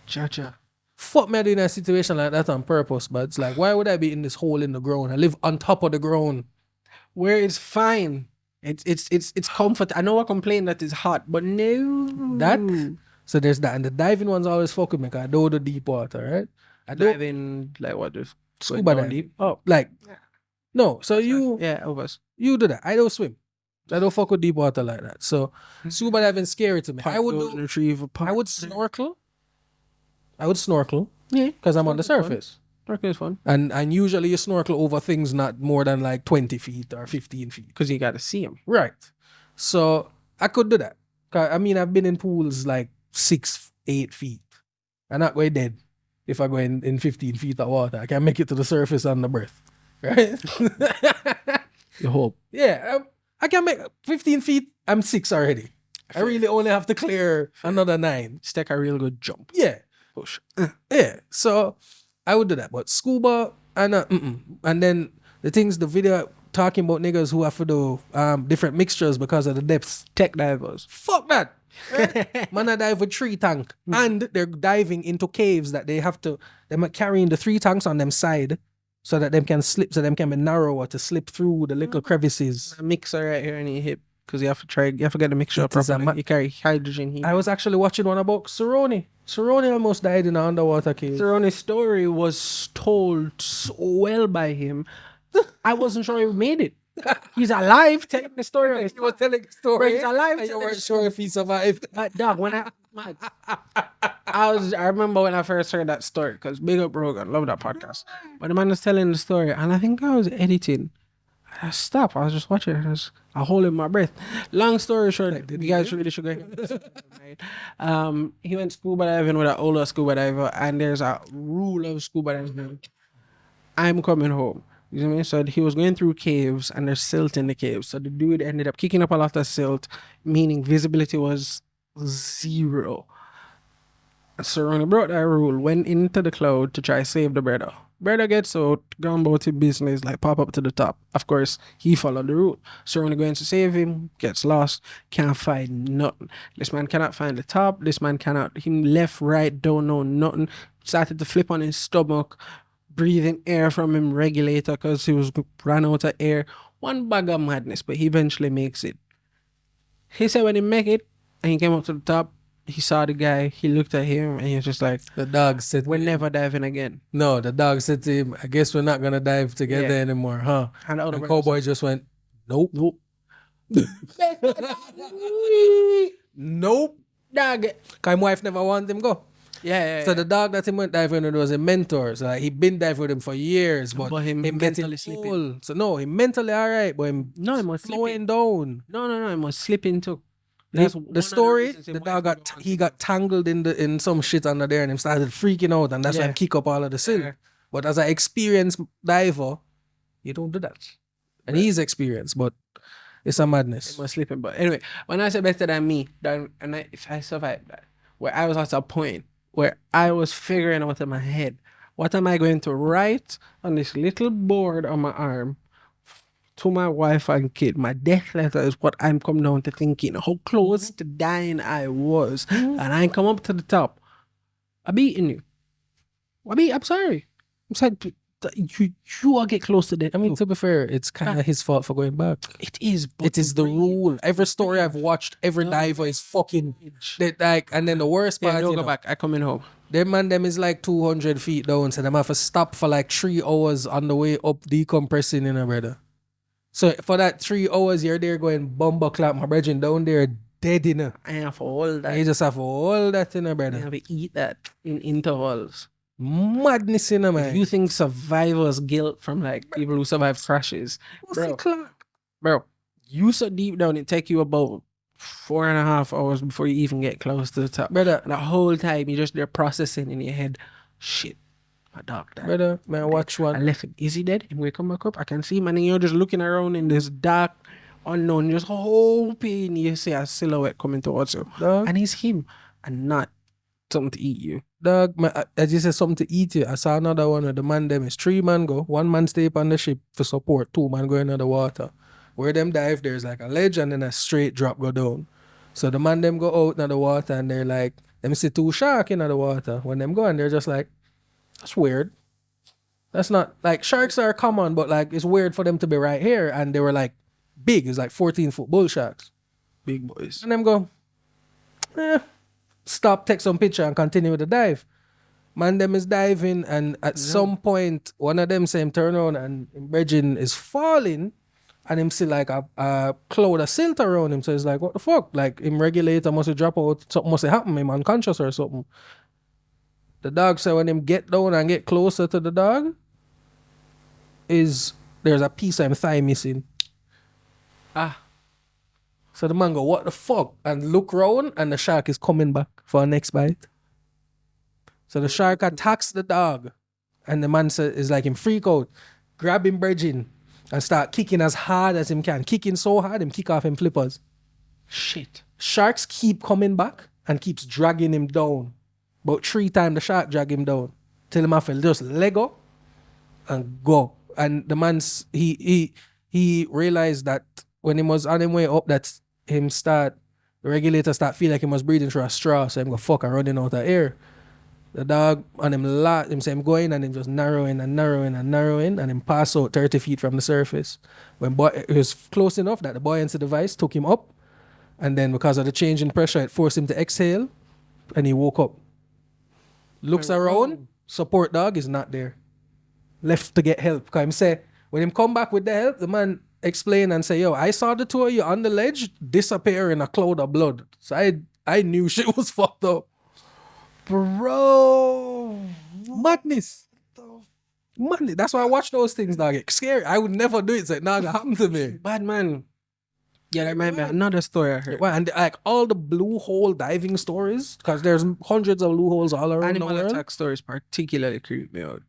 C: Cha-cha.
B: Fuck me, I do in a situation like that on purpose, but it's like, why would I be in this hole in the ground? I live on top of the ground.
C: Where it's fine. It's comfort. I know I complain that it's hot, but no.
B: So there's that. And the diving ones always fuck with me because I do the deep water, right? I do
C: Diving, like what? Just
B: scuba
C: down
B: diving.
C: deep? Oh.
B: Like, no. So
C: Yeah, overs.
B: you do that. I don't swim. I don't fuck with deep water like that. So scuba diving scary to me. I would snorkel. I would snorkel.
C: Yeah.
B: Because I'm on the
C: Snorkel's fun.
B: surface.
C: Snorkel is fun.
B: And usually you snorkel over things not more than like 20 feet or 15 feet.
C: Because you got to see them.
B: Right. So I could do that. 'Cause, I mean, I've been in pools like 6, 8 feet. I'm not going dead if I go in 15 feet of water. I can make it to the surface on the breath. Right?
C: You hope.
B: Yeah. I can make 15 feet. I'm 6 already. I really only have to clear another 9.
C: Just take a real good jump.
B: Yeah.
C: Push.
B: Yeah. So I would do that. But scuba, and then the video talking about niggas who have to do different mixtures because of the depths.
C: Tech divers.
B: Fuck that. Right? Man, I dive with 3 tank. And they're diving into caves that they're carrying the 3 tanks on them side so that them can slip, so them can be narrower to slip through the little crevices.
C: A mixer right here in your hip because you have to get the mixture
B: It is a
C: properly. You carry hydrogen heat.
B: I was actually watching one about Cerrone. Cerrone almost died in an underwater cave.
C: Cerrone's story was told so well by him. I wasn't sure he made it. He's alive telling the story.
B: He was telling a story.
C: He's alive.
B: And you weren't sure if he survived.
C: Dog, when I remember when I first heard that story because big up Rogan, love that podcast. But the man was telling the story, and I think I was editing. I stopped. I was just watching. I holding my breath. Long story short, you guys really should go. He went scuba diving with an older scuba diver, and there's a rule of scuba diving. I'm coming home. You know what I mean? So he was going through caves, and there's silt in the caves. So the dude ended up kicking up a lot of silt, meaning visibility was 0. So when he brought that rule, went into the cloud to try save the brother. Brother gets out, gone about his business, like pop up to the top. Of course, he followed the rule. So when he going to save him, gets lost, can't find nothing. This man cannot find the top. This man cannot, him left, right, don't know nothing. Started to flip on his stomach, breathing air from him regulator because he was ran out of air. One bag of madness, but he eventually makes it. He said when he make it, and he came up to the top, he saw the guy, he looked at him, and he was just like,
B: The dog said,
C: we're never diving again.
B: no, the dog said to him, I guess we're not going to dive together
C: Yeah.
B: anymore, huh?
C: And the other
B: And
C: brother
B: Cowboy just went, nope.
C: Nope.
B: Nope.
C: Dog.
B: Because my wife never wanted him go.
C: Yeah.
B: So the dog that he went diving with was a mentor. So like, he been diving with him for years, but
C: him
B: getting
C: mentally sleeping.
B: old. So no, he mentally all right, but him
C: No, it must
B: slowing down.
C: No, it must slip into.
B: The story, the dog got tangled in some shit under there and him started freaking out, and that's why
C: Yeah.
B: him kick up all of the silt.
C: Yeah.
B: But as an experienced diver, you don't do that. And he's experienced, but it's a madness.
C: It must sleeping. But anyway, when I say better than me, if I survived that, where I was at a point where I was figuring out in my head, what am I going to write on this little board on my arm to my wife and kid? My death letter is what I'm coming down to thinking. How close to dying I was. And I come up to the top. I'm beating you. I'm sorry. I'm sorry. You will get close to that.
B: I mean, to be fair, it's kind of his fault for going back.
C: It is. But
B: It is the rule. Every story I've watched, every diver is fucking like. And then the worst
C: Yeah,
B: part,
C: don't
B: you
C: go
B: know,
C: back. I coming home.
B: them is like 200 feet down, so them have to stop for like 3 hours on the way up decompressing, you know, brother. So for that 3 hours, you're there going bumper clap, my brethren down there dead, you know.
C: I have all that.
B: You just have all that, you know,
C: I
B: brother.
C: have to eat that in intervals.
B: Madness, you know, man.
C: You think survivor's guilt from like people who survive crashes,
B: What's the
C: bro?
B: clock?
C: Bro, you so deep down it take you about 4.5 hours before you even get close to the top,
B: Brother,
C: and the whole time you just there processing in your head, shit, my dog died.
B: brother, man, watch
C: I
B: one.
C: left him. Is he dead? Him will come back up. I can see him, and then you're just looking around in this dark unknown, just hoping you see a silhouette coming towards you,
B: Dog,
C: and it's him, and not something to eat you.
B: dog, man, I just said something to eat you. I saw another one where the man them is 3 man go, 1 man stay up on the ship for support, 2 man go into the water. Where them dive, there's like a ledge and then a straight drop go down. So the man them go out in the water and they're like, them see 2 shark in the water. When them go and they're just like, that's weird. That's not, like, sharks are common, but like it's weird for them to be right here. And they were like big, it's like 14-foot bull sharks.
C: Big boys.
B: And them go, stop, take some picture and continue with the dive. Man them is diving and at some point one of them say him turn around and him bridging is falling and him see like a cloud of silt around him. So he's like, what the fuck? Like him regulator must have drop out, something must have happened, him unconscious or something. The dog said when him get down and get closer to the dog, there's a piece of him thigh missing. So the man go, what the fuck? And look round and the shark is coming back for a next bite. So the shark attacks the dog. And the man is like him freak out, grab him bridging and start kicking as hard as him can. Kicking so hard, him kick off him flippers.
C: Shit.
B: Sharks keep coming back and keeps dragging him down. About 3 times the shark drag him down. Till him have to just let go and go. And the man's, he realized that when he was on him way up that the regulator start feel like he was breathing through a straw. So him go fuck and running out of air. The dog on him say him going and him just narrowing and narrowing and narrowing and him pass out 30 feet from the surface. When boy it was close enough that the buoyancy device took him up, and then because of the change in pressure it forced him to exhale and he woke up. Looks around, support dog is not there. Left to get help. Cause him say when him come back with the help, the man explain and say, yo, I saw the two of you on the ledge disappear in a cloud of blood. So I knew shit was fucked up.
C: Bro.
B: Madness. Madness. That's why I watch those things, dog. It's scary. I would never do it. So it never happened to me.
C: Bad man. Yeah, that reminds me of another story I heard.
B: Well, and like all the blue hole diving stories, because there's hundreds of blue holes all around
C: Animal
B: the world.
C: attack stories particularly creep me out.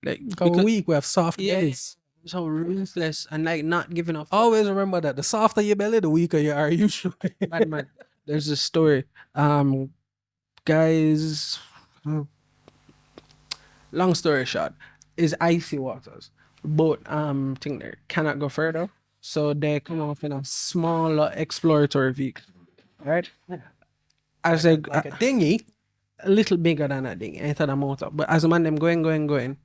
C: Like,
B: Because we have soft
C: yeah,
B: bellies.
C: so ruthless and like not giving a fuck.
B: Always remember that the softer your belly, the weaker you are usually.
C: Bad man. There's a story. Guys, long story short, is icy waters. Boat thing there cannot go further. So they come off in a smaller exploratory vehicle. Right? As they
B: Like a dinghy.
C: a little bigger than that thing, enter the motor. But as the man them going,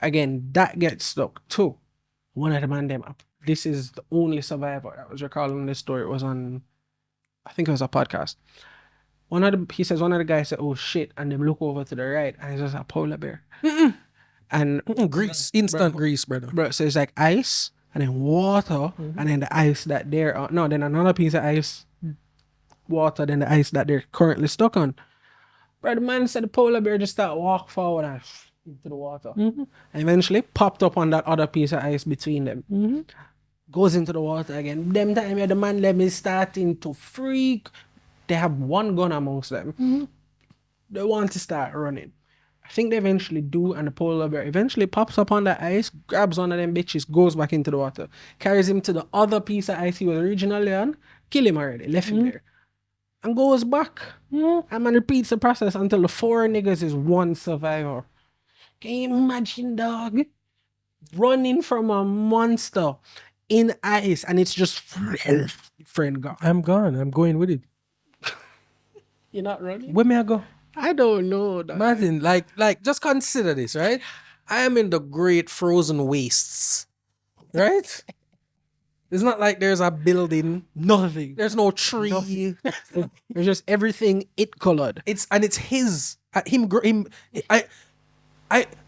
C: again, that gets stuck too. One of the man them up. This is the only survivor that was recalling this story. It was on, I think it was a podcast. He says one of the guys said, "Oh shit," and them look over to the right, and it's just a polar bear. And
B: Grease. Instant grease, brother.
C: bro, so it's like ice, and then water, and then the ice that they're on. No, then another piece of ice, water, then the ice that they're currently stuck on. Bro, the man said the polar bear just start walk forward and into the water. And eventually popped up on that other piece of ice between them. Goes into the water again. Them time the man them is starting to freak. They have one gun amongst them. They want to start running. I think they eventually do, and the polar bear eventually pops up on the ice, grabs one of them bitches, goes back into the water, carries him to the other piece of ice he was originally on, kill him already, left him there, and goes back. And man repeats the process until the 4 niggas is one survivor. Can you imagine, dog? Running from a monster in ice, and it's just friend gone.
B: I'm gone. I'm going with it.
C: You're not running?
B: Where may I go?
C: I don't know. Dog.
B: Martin, like, just consider this, right? I am in the great frozen wastes, right? It's not like there's a building.
C: Nothing.
B: There's no tree.
C: Nothing. There's just everything it colored.
B: It's his.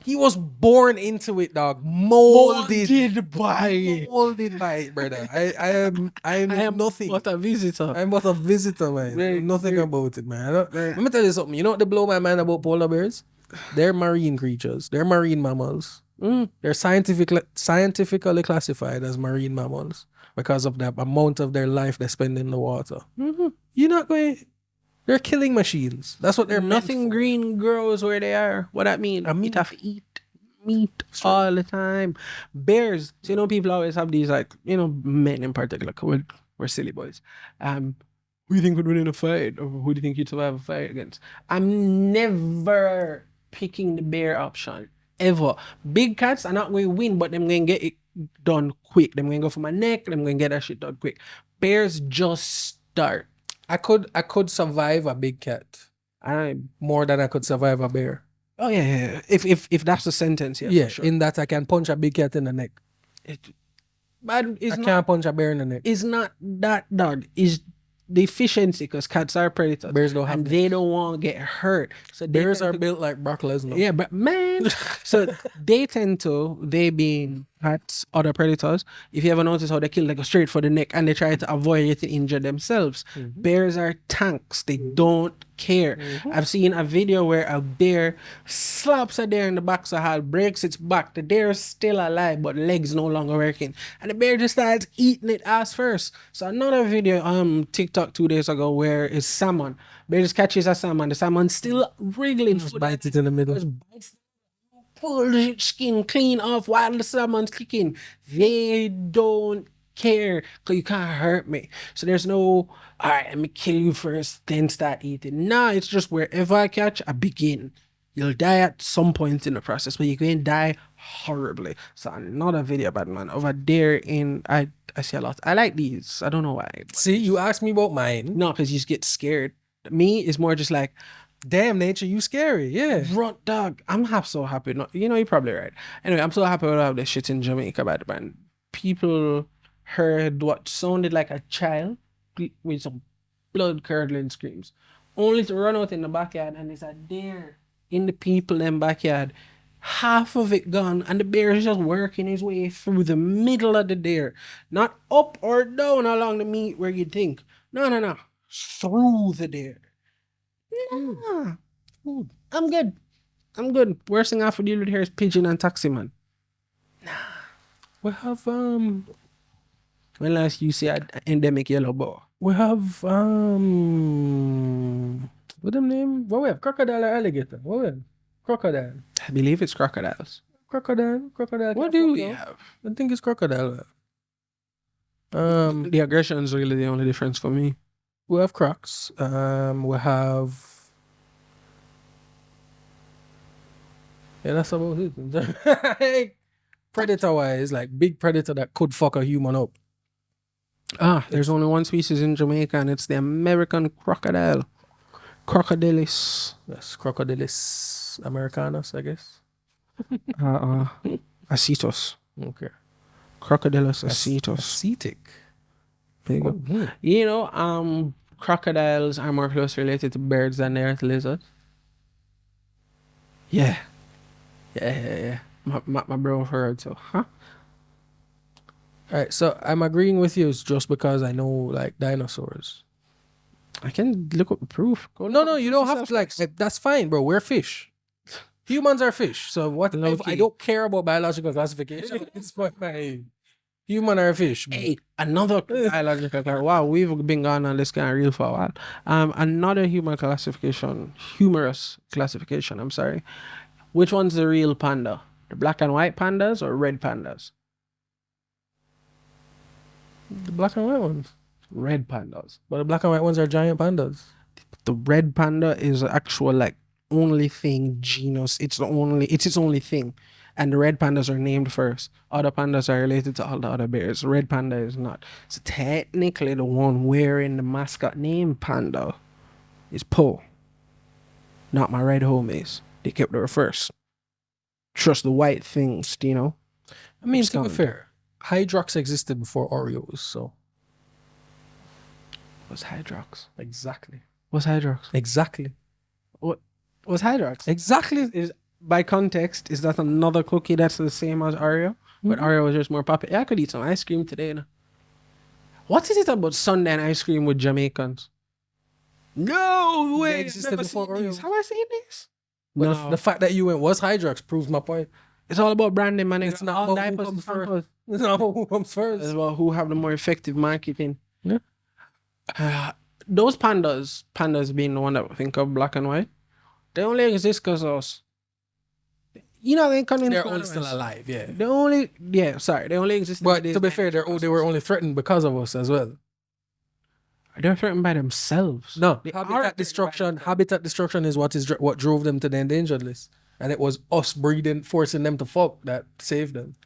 B: He was born into it, dog. Molded
C: by it.
B: Molded by it, brother. I am nothing.
C: What a visitor.
B: I'm but a visitor, man.
C: Very
B: Nothing
C: true.
B: about it, man. Let me tell you something. You know what they blow my mind about polar bears? They're marine creatures. They're marine mammals. They're scientifically classified as marine mammals because of the amount of their life they spend in the water. You're not going. They're killing machines. That's what they're meant
C: Nothing
B: for.
C: green grows where they are. What that mean?
B: mean-
C: It have to eat meat all the time. Bears. So, people always have these like, men in particular. 'Cause we're silly boys. Who do you think would win in a fight? Or who do you think you'd survive a fight against? I'm never picking the bear option. Ever. Big cats are not going to win, but them going to get it done quick. Them going to go for my neck. Them going to get that shit done quick. Bears just start.
B: I could survive a big cat more than I could survive a bear.
C: Oh yeah. If that's the sentence, yeah.
B: Yeah,
C: For sure.
B: in that I can punch a big cat in the neck.
C: But
B: I can't punch a bear in the neck.
C: it's not that dog. It's the efficiency because cats are predators.
B: Bears don't have
C: and they don't want to get hurt. So they
B: Bears
C: tend
B: are
C: to-
B: built like Brock Lesnar.
C: Yeah, but man. So they being cats, other predators. If you ever notice how they kill, they go straight for the neck and they try to avoid it to injure themselves. Bears are tanks. They don't care. I've seen a video where a bear slaps a deer in the back so hard, breaks its back. The deer is still alive, but legs no longer working. And the bear just starts eating it ass first. So another video TikTok 2 days ago where it's salmon. Bear just catches a salmon. The salmon still wriggling.
B: Just bite it in the middle.
C: Just bites, pull the skin clean off while the salmon's kicking. They don't care because you can't hurt me. So there's no, all right, let me kill you first, then start eating. Nah, it's just wherever I catch, I begin. You'll die at some point in the process, but you're going to die horribly. So another video, bad man, over there in, I see a lot. I like these. I don't know why.
B: See, you asked me about mine.
C: No, because you just get scared. Me is more just like,
B: Damn, nature, you scary. Yeah.
C: Run, dog. I'm so happy. No, you're probably right. Anyway, I'm so happy with all this shit in Jamaica, by the man. People heard what sounded like a child with some blood curdling screams, only to run out in the backyard and there's a deer in the people in backyard. Half of it gone, and the bear is just working his way through the middle of the deer, not up or down along the meat where you think. No, through the deer. Nah. I'm good. Worst thing I have to deal with here is pigeon and taxi man.
B: We have
C: When last you see an endemic yellow boa?
B: what them name? What we have? Crocodile or alligator? What we have? Crocodile.
C: I believe it's crocodiles.
B: Crocodile.
C: What do we have?
B: I think it's crocodile.
C: The aggression is really the only difference for me.
B: We have crocs. We have. Yeah, that's about it. Predator wise, like big predator that could fuck a human up.
C: There's only one species in Jamaica, and it's the American crocodile. Crocodilis.
B: Yes, Crocodilus americanus, I guess.
C: Acetus.
B: Okay.
C: Crocodilus acetus.
B: Acetic.
C: There you go. You know, crocodiles are more closely related to birds than they are to lizards. Yeah. My bro heard, so
B: All right, so I'm agreeing with you just because I know like dinosaurs.
C: I can look up the proof.
B: No, you don't have to like. That's fine, bro. We're fish. Humans are fish. So what? I don't care about biological classification. It's fine. Human are fish. Bro.
C: Hey, another biological. Wow, we've been gone on this kind of real for a while. Another humorous classification. I'm sorry. Which one's the real panda? The black and white pandas or red pandas?
B: The black and white ones.
C: Red pandas.
B: But the black and white ones are giant pandas.
C: The red panda is actual like only thing genus. It's its only thing. And the red pandas are named first. Other pandas are related to all the other bears. Red panda is not. So technically the one wearing the mascot name panda is Poe. Not my red homies. They kept her first. Trust the white things, you know?
B: I mean, to be fair, Hydrox existed before Oreos, so.
C: What's Hydrox?
B: Exactly.
C: What's Hydrox?
B: Exactly.
C: What's Hydrox?
B: Exactly.
C: By context, is that another cookie that's the same as Oreo? But Oreo was just more popular. Yeah, I could eat some ice cream today. No? What is it about Sunday and ice cream with Jamaicans? No way!
B: They existed before Oreos.
C: Have I seen this?
B: But
C: No.
B: the fact that you went was Hydrox proves my point.
C: It's all about branding, man.
B: It's not about who comes first. It's not about who comes first.
C: It's about who have the more effective marketing.
B: Yeah.
C: Those pandas being the one that we think of black and white, they only exist because of us. You know, they come in.
B: They're only still alive, yeah.
C: They only exist.
B: But to be fair, they were only threatened because of us as well.
C: They're threatened by themselves.
B: No, habitat destruction is what drove them to the endangered list, and it was us breeding, forcing them to fuck that saved them.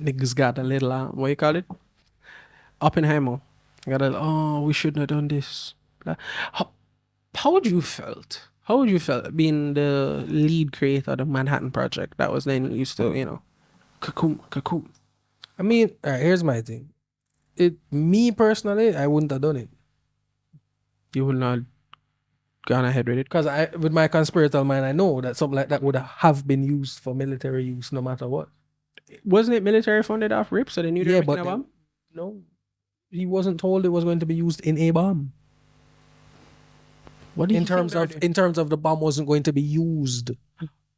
C: Niggas got a little what you call it? Oppenheimer. Got a we shouldn't have done this. How would you felt? How would you felt being the lead creator of the Manhattan Project that was then used to, cocoon?
B: I mean, all right, here's my thing. Me personally, I wouldn't have done it.
C: You would not gone ahead with it?
B: Because with my conspiratorial mind, I know that something like that would have been used for military use no matter what.
C: Wasn't it military funded off RIP? So they knew they were making a bomb?
B: No. He wasn't told it was going to be used in a bomb.
C: What
B: in terms of the bomb wasn't going to be used.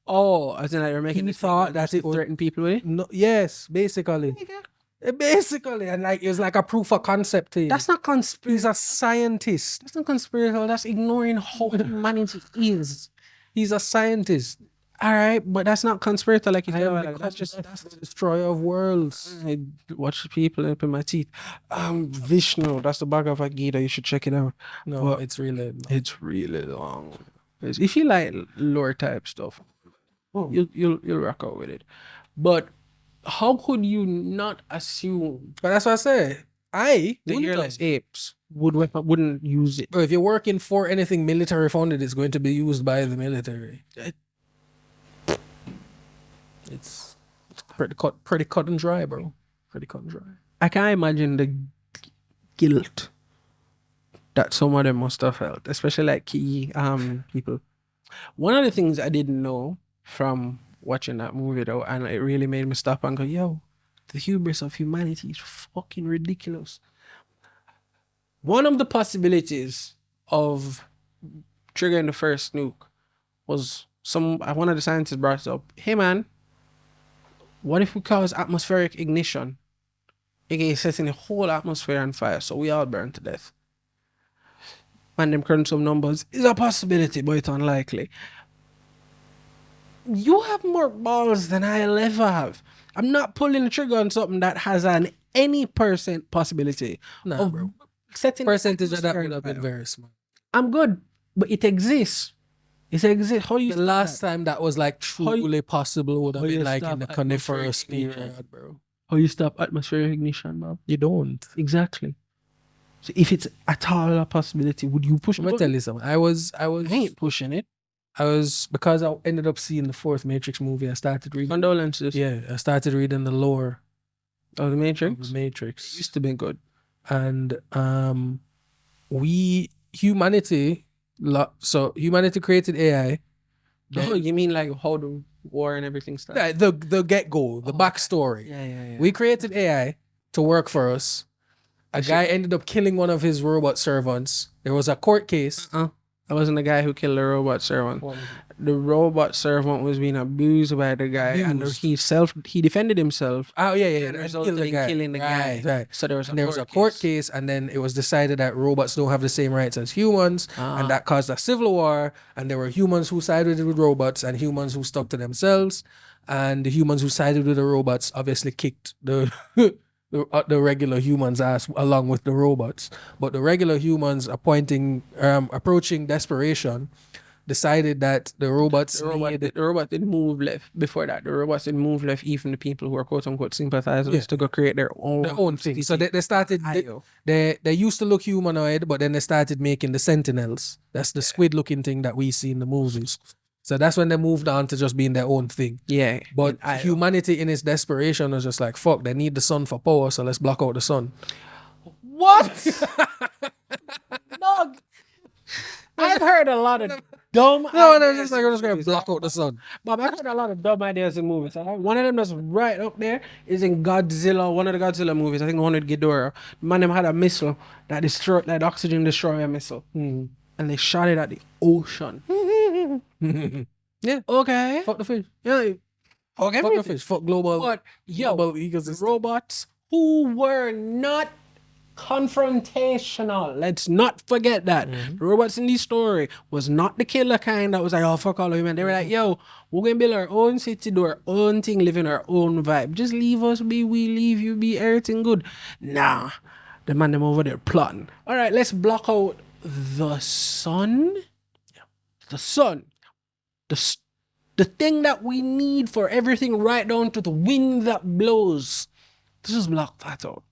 C: Oh, as in like you're making
B: he thought that it would
C: threaten people with it?
B: No, yes, basically. Basically, and like it was like a proof of concept to you.
C: That's not conspiracy.
B: He's a scientist.
C: That's not conspiracy. That's ignoring how humanity is.
B: He's a scientist.
C: All right, but that's not conspiracy. Like
B: that's the destroyer of worlds.
C: I watch people up in my teeth. Vishnu. That's the Bhagavad Gita. You should check it out.
B: No,
C: but
B: it's really
C: long. If you like lore type stuff, you'll rock out with it. But how could you not assume?
B: But that's what I say. I
C: The
B: wouldn't
C: earless
B: have.
C: apes wouldn't use it.
B: Bro, if you're working for anything military funded, it's going to be used by the military. It's pretty cut and dry, bro. Pretty cut and dry.
C: I can't imagine the guilt that some of them must have felt, especially like key people. One of the things I didn't know from watching that movie though, and it really made me stop and go, yo, the hubris of humanity is fucking ridiculous. One of the possibilities of triggering the first nuke was one of the scientists brought up, hey man, what if we cause atmospheric ignition? aka setting the whole atmosphere on fire so we all burn to death. Man, them crunch some numbers. It's a possibility, but it's unlikely. You have more balls than I'll ever have. I'm not pulling the trigger on something that has an any % possibility
B: Nah,
C: of
B: bro.
C: setting the
B: Percentage of that
C: atmosphere
B: would
C: on
B: have been
C: fire.
B: very small.
C: I'm good, but it exists. It exists. How you
B: The last time that was like
C: How you-
B: truly possible would have
C: how you
B: been like in
C: stop
B: the
C: atmospheric
B: coniferous
C: ignition?
B: period, bro.
C: how you stop atmospheric ignition, Bob?
B: You don't.
C: Exactly. So if it's at all a possibility, would you push
B: I'm
C: the
B: gonna
C: button?
B: tell you something. I
C: ain't pushing it.
B: was because I ended up seeing the fourth Matrix movie. I started reading.
C: Condolences.
B: Yeah, I started reading the lore
C: Oh, the
B: of
C: Matrix.
B: the Matrix,
C: Used to be good.
B: and humanity created AI.
C: Oh, you mean like how the war and everything started?
B: The get go, the backstory.
C: Yeah.
B: We created AI to work for us. A guy ended up killing one of his robot servants. There was a court case.
C: I wasn't the guy who killed the robot servant. The robot servant was being abused by the guy, and he defended himself.
B: Oh yeah,
C: And
B: and
C: resulted
B: killed the
C: in
B: guy.
C: killing the guy.
B: Right.
C: So there was
B: a court case, and then it was decided that robots don't have the same rights as humans, and that caused a civil war. And there were humans who sided with robots and humans who stuck to themselves, and the humans who sided with the robots obviously kicked the the regular humans' ass along with the robots. But the regular humans, approaching desperation, decided that the robots
C: The robot didn't move left before that. The robots didn't move left. Even the people who are quote unquote sympathizers to go create their own
B: thing. So they started.
C: Ayo.
B: They used to look humanoid, but then they started making the Sentinels. That's the squid-looking thing that we see in the movies. So that's when they moved on to just being their own thing.
C: Yeah.
B: But
C: Ayo.
B: humanity in its desperation was just like, fuck, they need the sun for power, so let's block out the sun.
C: What? Dog. I've heard a lot of dumb
B: No,
C: ideas
B: they're just like,
C: in
B: we're just gonna
C: movies.
B: block out the sun.
C: Bob, I've heard a lot of dumb ideas in movies. One of them that's right up there is in Godzilla, one of the Godzilla movies. I think the one with Ghidorah. The man them had a missile that destroyed, like the oxygen destroyer missile. And they shot it at the ocean.
B: Yeah.
C: Okay.
B: Fuck the fish.
C: Yeah. Fuck
B: Fuck the
C: everything.
B: fish. Fuck global.
C: But yo,
B: global
C: the
B: ecosystem.
C: robots who were not confrontational. Let's not forget that. The robots in this story was not the killer kind that was like, oh, fuck all of human. They were like, yo, we're going to build our own city, do our own thing, live in our own vibe. Just leave us be, we leave you be, everything good. Nah, the man them over there plotting. All right, let's block out the sun. The sun. The thing that we need for everything right down to the wind that blows. Let's just block that out.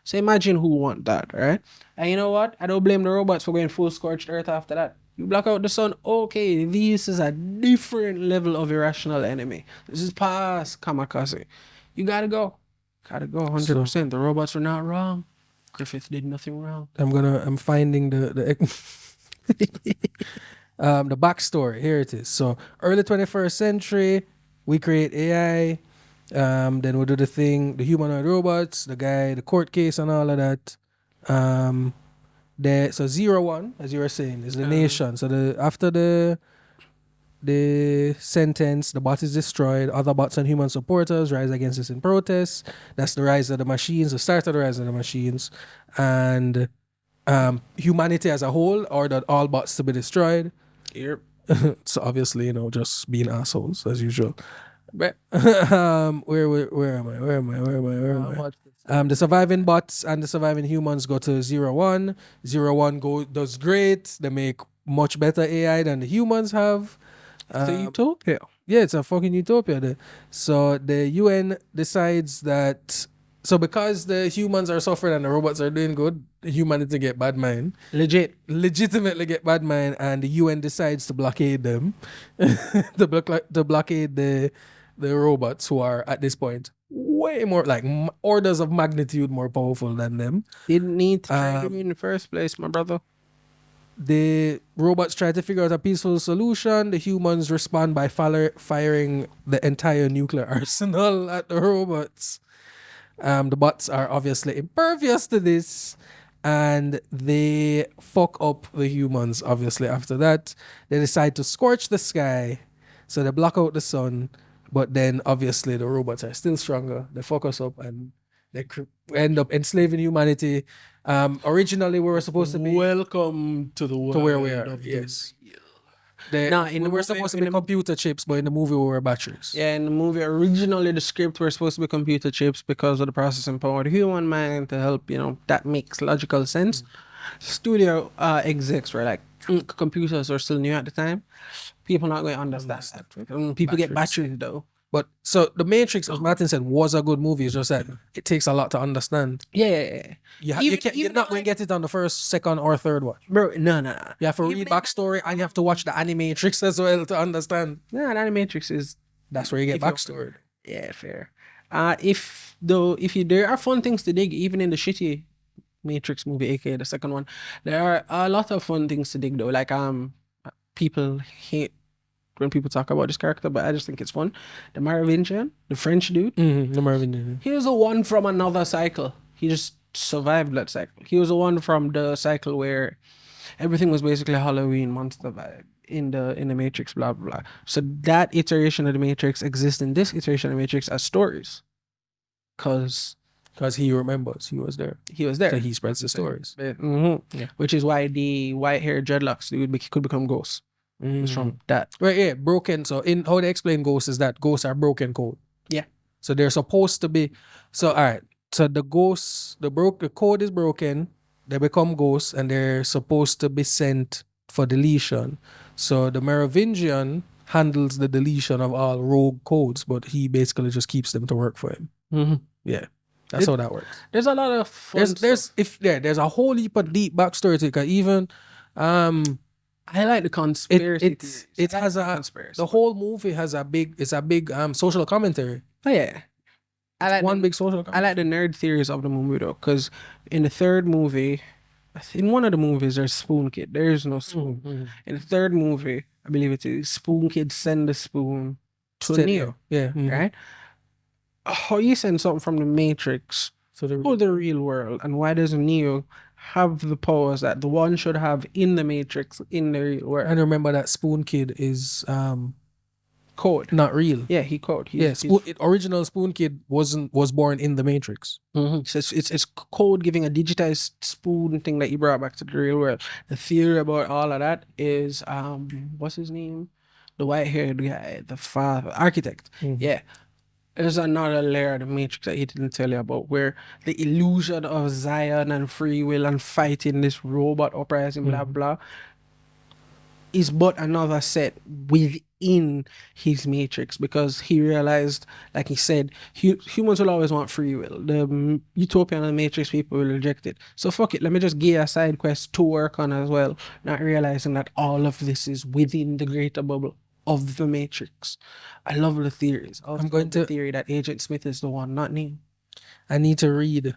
C: So imagine who want that, right? And you know what? I don't blame the robots for going full scorched earth after that. You block out the sun, okay, this is a different level of irrational enemy. This is past kamikaze. You gotta go. Gotta go 100%. The robots were not wrong. Griffith did nothing wrong.
B: I'm finding the backstory. Here it is. So early 21st century, we create AI. Then we'll do the humanoid robots, the court case and all of that. So 01, as you were saying, is the nation. So after the sentence, the bot is destroyed. Other bots and human supporters rise against this in protest. That's the rise of the machines, the start of the rise of the machines. And humanity as a whole ordered all bots to be destroyed.
C: Yep.
B: So obviously, just being assholes as usual.
C: But
B: where am I? The surviving bots and the surviving humans go to 01. 01 does great. They make much better AI than the humans have.
C: it's a utopia.
B: Yeah, it's a fucking utopia. So the UN decides that So because the humans are suffering and the robots are doing good, the humanity get bad mind. Legitimately get bad mind, and the UN decides to blockade them. To blockade the robots who are at this point way more like orders of magnitude more powerful than them.
C: Didn't need to try them in the first place, my brother.
B: The robots try to figure out a peaceful solution. The humans respond by firing the entire nuclear arsenal at the robots. The bots are obviously impervious to this, and they fuck up the humans. Obviously, after that, they decide to scorch the sky, so they block out the sun. But then, obviously, the robots are still stronger. They fuck us up, and they end up enslaving humanity. Originally, we were supposed to be
C: Welcome to the world
B: to where we are.
C: of the
B: Yes.
C: in
B: we
C: the
B: were
C: movie-
B: supposed to
C: in
B: be
C: the-
B: computer chips, but in the movie we were batteries.
C: Yeah, in the movie, originally the script were supposed to be computer chips because of the processing power of the human mind to help, that makes logical sense. Studio execs were like, computers are still new at the time. People not going to understand that. People get batteries though.
B: But so the Matrix, as Martin said, was a good movie. It's just that it takes a lot to understand.
C: Yeah.
B: You're not going to get it on the first, second, or third watch.
C: Bro, no.
B: You have to read backstory and you have to watch the Animatrix as well to understand.
C: Yeah, the Animatrix is
B: That's where you get
C: If you're-
B: backstory.
C: Yeah, fair. There are fun things to dig, even in the shitty Matrix movie, aka the second one. There are a lot of fun things to dig though. Like people hate when people talk about this character, but I just think it's fun. The Merovingian, the French dude,
B: The Marvin.
C: he was the one from another cycle. He just survived that cycle. He was the one from the cycle where everything was basically Halloween monster vibe in the Matrix, blah blah blah. So that iteration of the Matrix exists in this iteration of the Matrix as stories, cause
B: Because he remembers he was there.
C: he was there.
B: So he spreads the stories. Yeah.
C: Which is why the white hair dreadlocks could become ghosts. It's from that.
B: Right, yeah, broken. So in how they explain ghosts is that ghosts are broken code.
C: Yeah.
B: So they're supposed to be. So all right. So the ghosts, the code is broken. They become ghosts, and they're supposed to be sent for deletion. So the Merovingian handles the deletion of all rogue codes, but he basically just keeps them to work for him. Yeah, that's how that works.
C: There's a lot of fun
B: There's a whole heap of deep backstory to it. 'Cause even
C: I like the conspiracy.
B: it has a
C: conspiracy.
B: the whole movie has a big social commentary.
C: Oh yeah.
B: One big social
C: I
B: commentary.
C: like the nerd theories of the movie though, because in the third movie, in one of the movies, there's Spoon Kid. There is no spoon. In the third movie, I believe it is Spoon Kid send the spoon to Neo,
B: Yeah.
C: right? How you send something from the Matrix
B: So
C: to the real world, and why doesn't Neo have the powers that the one should have in the Matrix in the real world?
B: and remember that Spoon Kid is
C: Code.
B: not real.
C: Yeah, he code.
B: Original Spoon Kid was born in the Matrix.
C: So it's code giving a digitized spoon thing that you brought back to the real world. The theory about all of that is what's his name? The white haired guy, the father architect. Yeah. There's another layer of the Matrix that he didn't tell you about, where the illusion of Zion and free will and fighting this robot uprising, blah blah, is but another set within his Matrix, because he realized, like he said, humans will always want free will. The utopian and Matrix people will reject it. So fuck it, let me just give you a side quest to work on as well, not realizing that all of this is within the greater bubble of the Matrix. I love the theories. I love the theory that Agent Smith is the one, not Neo.
B: I need to read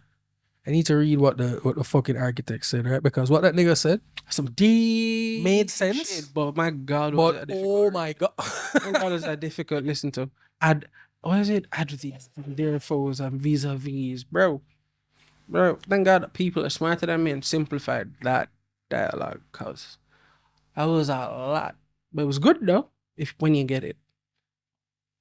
B: what the fucking architect said, right? Because what that nigga said
C: Some deep
B: made sense.
C: shit, but my God,
B: But oh my god.
C: my God, was that difficult to listen to. What is it? Add these their foes and vis-a-vis, bro. Thank God that people are smarter than me and simplified that dialogue, cause that was a lot, but it was good though. When you get it,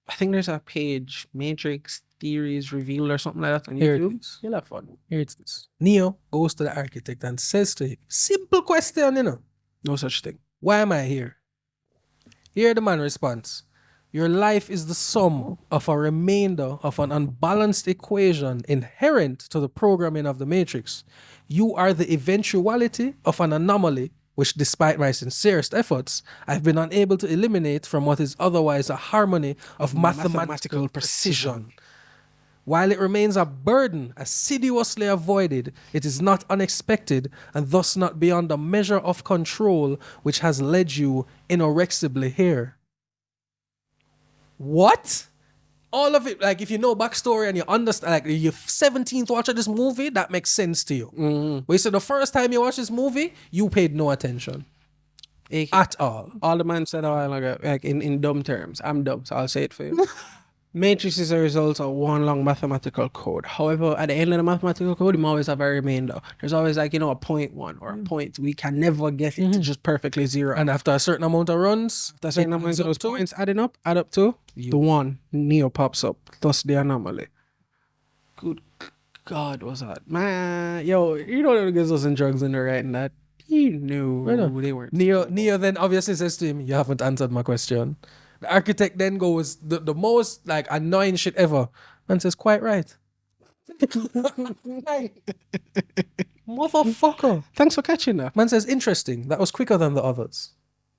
C: I think there's a page, Matrix Theories Revealed or something like that on
B: Here it
C: YouTube.
B: is.
C: You'll have fun.
B: Here it is. Neo goes to the architect and says to him, simple question,
C: No such thing.
B: why am I here? Here the man responds, your life is the sum of a remainder of an unbalanced equation inherent to the programming of the Matrix. You are the eventuality of an anomaly which, despite my sincerest efforts, I've been unable to eliminate from what is otherwise a harmony of mathematical precision. While it remains a burden assiduously avoided, it is not unexpected and thus not beyond the measure of control which has led you inexorably here. What? All of it, like if you know backstory and you understand, like your 17th watch of this movie, that makes sense to you. But you said the first time you watched this movie, you paid no attention at all.
C: All the man said a while ago, like in dumb terms. I'm dumb, so I'll say it for you. Matrix is a result of one long mathematical code. However, at the end of the mathematical code, you always have a remainder. There's always like, a 0.1 or a point. We can never get it to just perfectly zero.
B: And after a certain amount of runs,
C: After a certain amount of those points add up to the one Neo pops up. Thus the anomaly. Good God, what's that? Man, yo, you know the niggas wasn't drugs in the writing that. He knew they weren't.
B: Neo then obviously says to him, you haven't answered my question. The architect then goes, the most like annoying shit ever, and says, quite right. Motherfucker.
C: Thanks for catching that.
B: Man says, interesting. That was quicker than the others.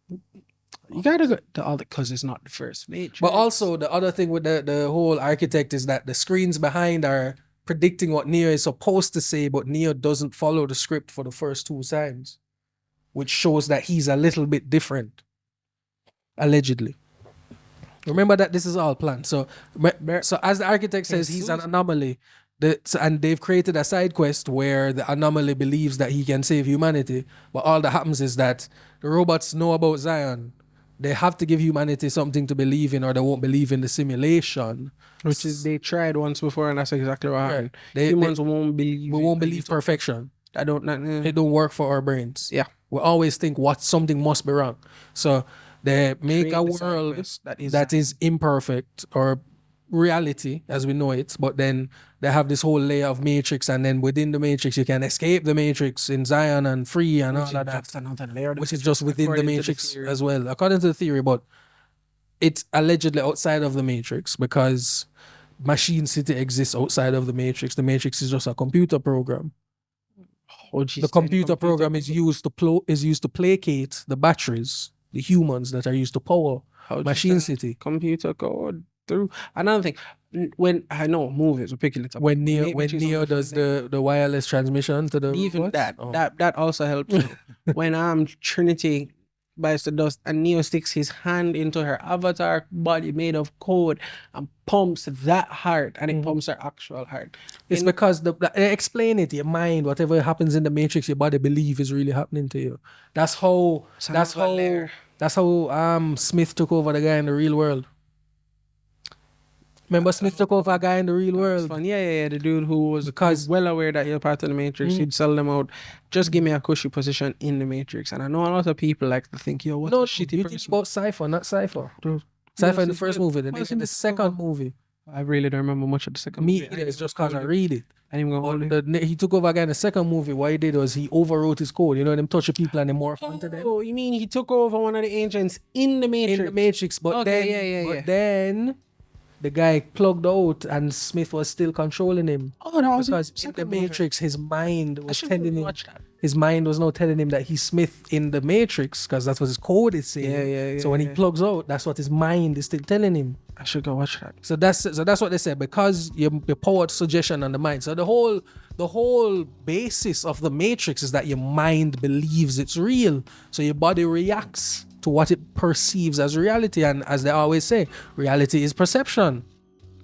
C: You gotta go the other because it's not the first Matrix.
B: But also the other thing with the whole architect is that the screens behind are predicting what Neo is supposed to say, but Neo doesn't follow the script for the first 2 times, which shows that he's a little bit different. Allegedly. Remember that this is all planned. So as the architect says, he's an anomaly. And they've created a side quest where the anomaly believes that he can save humanity. But all that happens is that the robots know about Zion. They have to give humanity something to believe in or they won't believe in the simulation.
C: Which is they tried once before and that's exactly what happened. Humans won't believe.
B: We won't believe perfection.
C: It
B: don't work for our brains.
C: Yeah.
B: We always think something must be wrong. So they make
C: Create
B: a
C: the
B: world
C: side quest
B: that is imperfect or reality as we know it, but then they have this whole layer of matrix, and then within the matrix you can escape the matrix in Zion and free and all of that.
C: That's another layer.
B: Which is just within the matrix as well, according to the theory, but it's allegedly outside of the matrix because Machine City exists outside of the matrix. The matrix is just a computer program. The computer program is used to placate the batteries, the humans that are used to power Machine City.
C: Computer code through. Another thing, when I know movies, we're picking it up.
B: When Neo does the wireless transmission to the
C: even that also helps. When Trinity bites the dust and Neo sticks his hand into her avatar body made of code and pumps that heart and it pumps her actual heart.
B: It's because they explain it, your mind, whatever happens in the matrix, your body believe is really happening to you. That's how Smith took over the guy in the real world. Remember Smith took over a guy in the real world?
C: Fun. Yeah. The dude who was well aware that you're part of the Matrix, he'd sell them out. Just give me a cushy position in the Matrix. And I know a lot of people like to think, yo, what a shitty person.
B: Think about Cypher, not Cypher. Cypher in the first movie, then in the second movie.
C: I really don't remember much of the second movie.
B: It's just because I read it.
C: He
B: took over a guy in the second movie. What he did was he overwrote his code. You know, them touch people and they morph into them.
C: Oh, you mean he took over one of the agents in the Matrix?
B: In the Matrix, but then the guy plugged out and Smith was still controlling him.
C: Oh, that was
B: because in the Matrix, his mind was telling him. His mind was now telling him that he's Smith in the Matrix because that's what his code is saying. So when he plugs out, that's what his mind is still telling him.
C: I should go watch that.
B: So that's what they said, because you're powered suggestion on the mind. So the whole basis of the Matrix is that your mind believes it's real. So your body reacts to what it perceives as reality. And as they always say, reality is perception.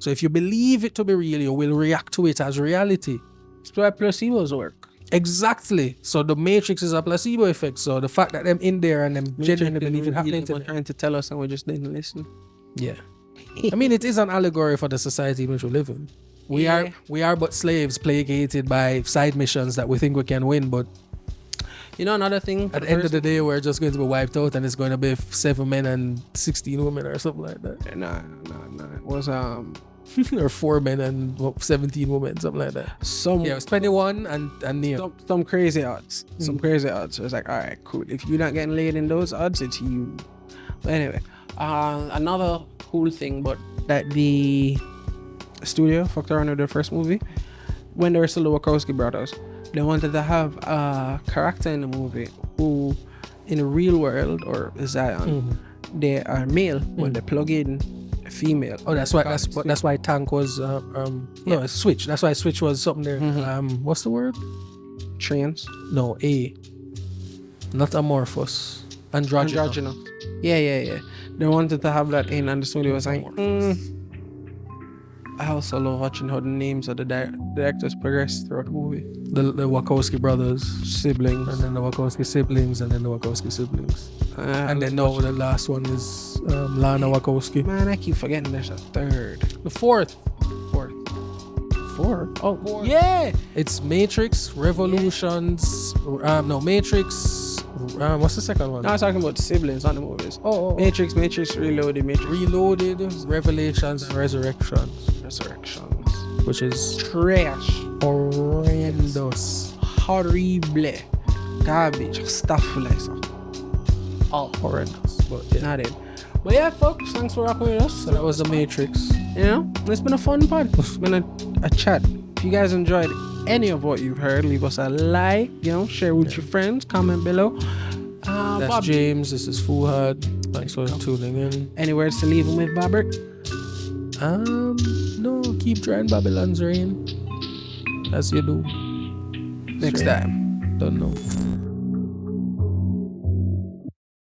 B: So if you believe it to be real, you will react to it as reality.
C: That's why placebos work.
B: Exactly. So the Matrix is a placebo effect. So the fact that them in there and them genuinely believe it happening to them.
C: Trying to tell us and we just didn't listen.
B: Yeah. I mean, it is an allegory for the society in which we live in. We are but slaves placated by side missions that we think we can win, but
C: you know another thing?
B: At the end of the day, we're just going to be wiped out and it's going to be 7 men and 16 women or something like that.
C: Nah. It was
B: or 4 men and 17 women, something like that. It was 21 and Neo.
C: Some crazy odds. Some crazy odds. So it's like, all right, cool. If you're not getting laid in those odds, it's you. But anyway, another cool thing, but that the studio fucked around with their first movie when they were still the Wachowski brothers. They wanted to have a character in the movie who, in the real world or Zion, they are male when they plug in female.
B: Oh, that's why Tank was no, it's Switch. That's why Switch was something there. What's the word?
C: Trans.
B: No, not amorphous. Androgynous.
C: Yeah. They wanted to have that in, and the studio was like, I also love watching how the names of the directors progress throughout the movie.
B: The Wachowski brothers,
C: Siblings.
B: and then the Wachowski siblings, and then the Wachowski siblings. And then now the last one is Lana Wachowski.
C: Man, I keep forgetting there's a third.
B: The fourth.
C: Oh, yeah.
B: It's Matrix Revolutions. Matrix. What's the second one?
C: No, I was talking about the siblings, not the movies.
B: Oh.
C: Matrix, Reloaded,
B: Reloaded, Revelations, and Resurrections, which is
C: trash,
B: horrendous,
C: horrible, garbage, stuff like so.
B: All horrendous, but yeah.
C: Not it. But yeah, folks, thanks for rocking with us.
B: So that was the Matrix.
C: You know, it's been a fun pod. It's been a chat. If you guys enjoyed any of what you've heard, leave us a like, share with your friends, comment below.
B: That's
C: Bob.
B: James, this is Fuhad. Thanks for tuning in.
C: Any words to leave them with, Bobbert?
B: No, keep drying Babylon's rain as you do.
C: Next time.
B: Don't know.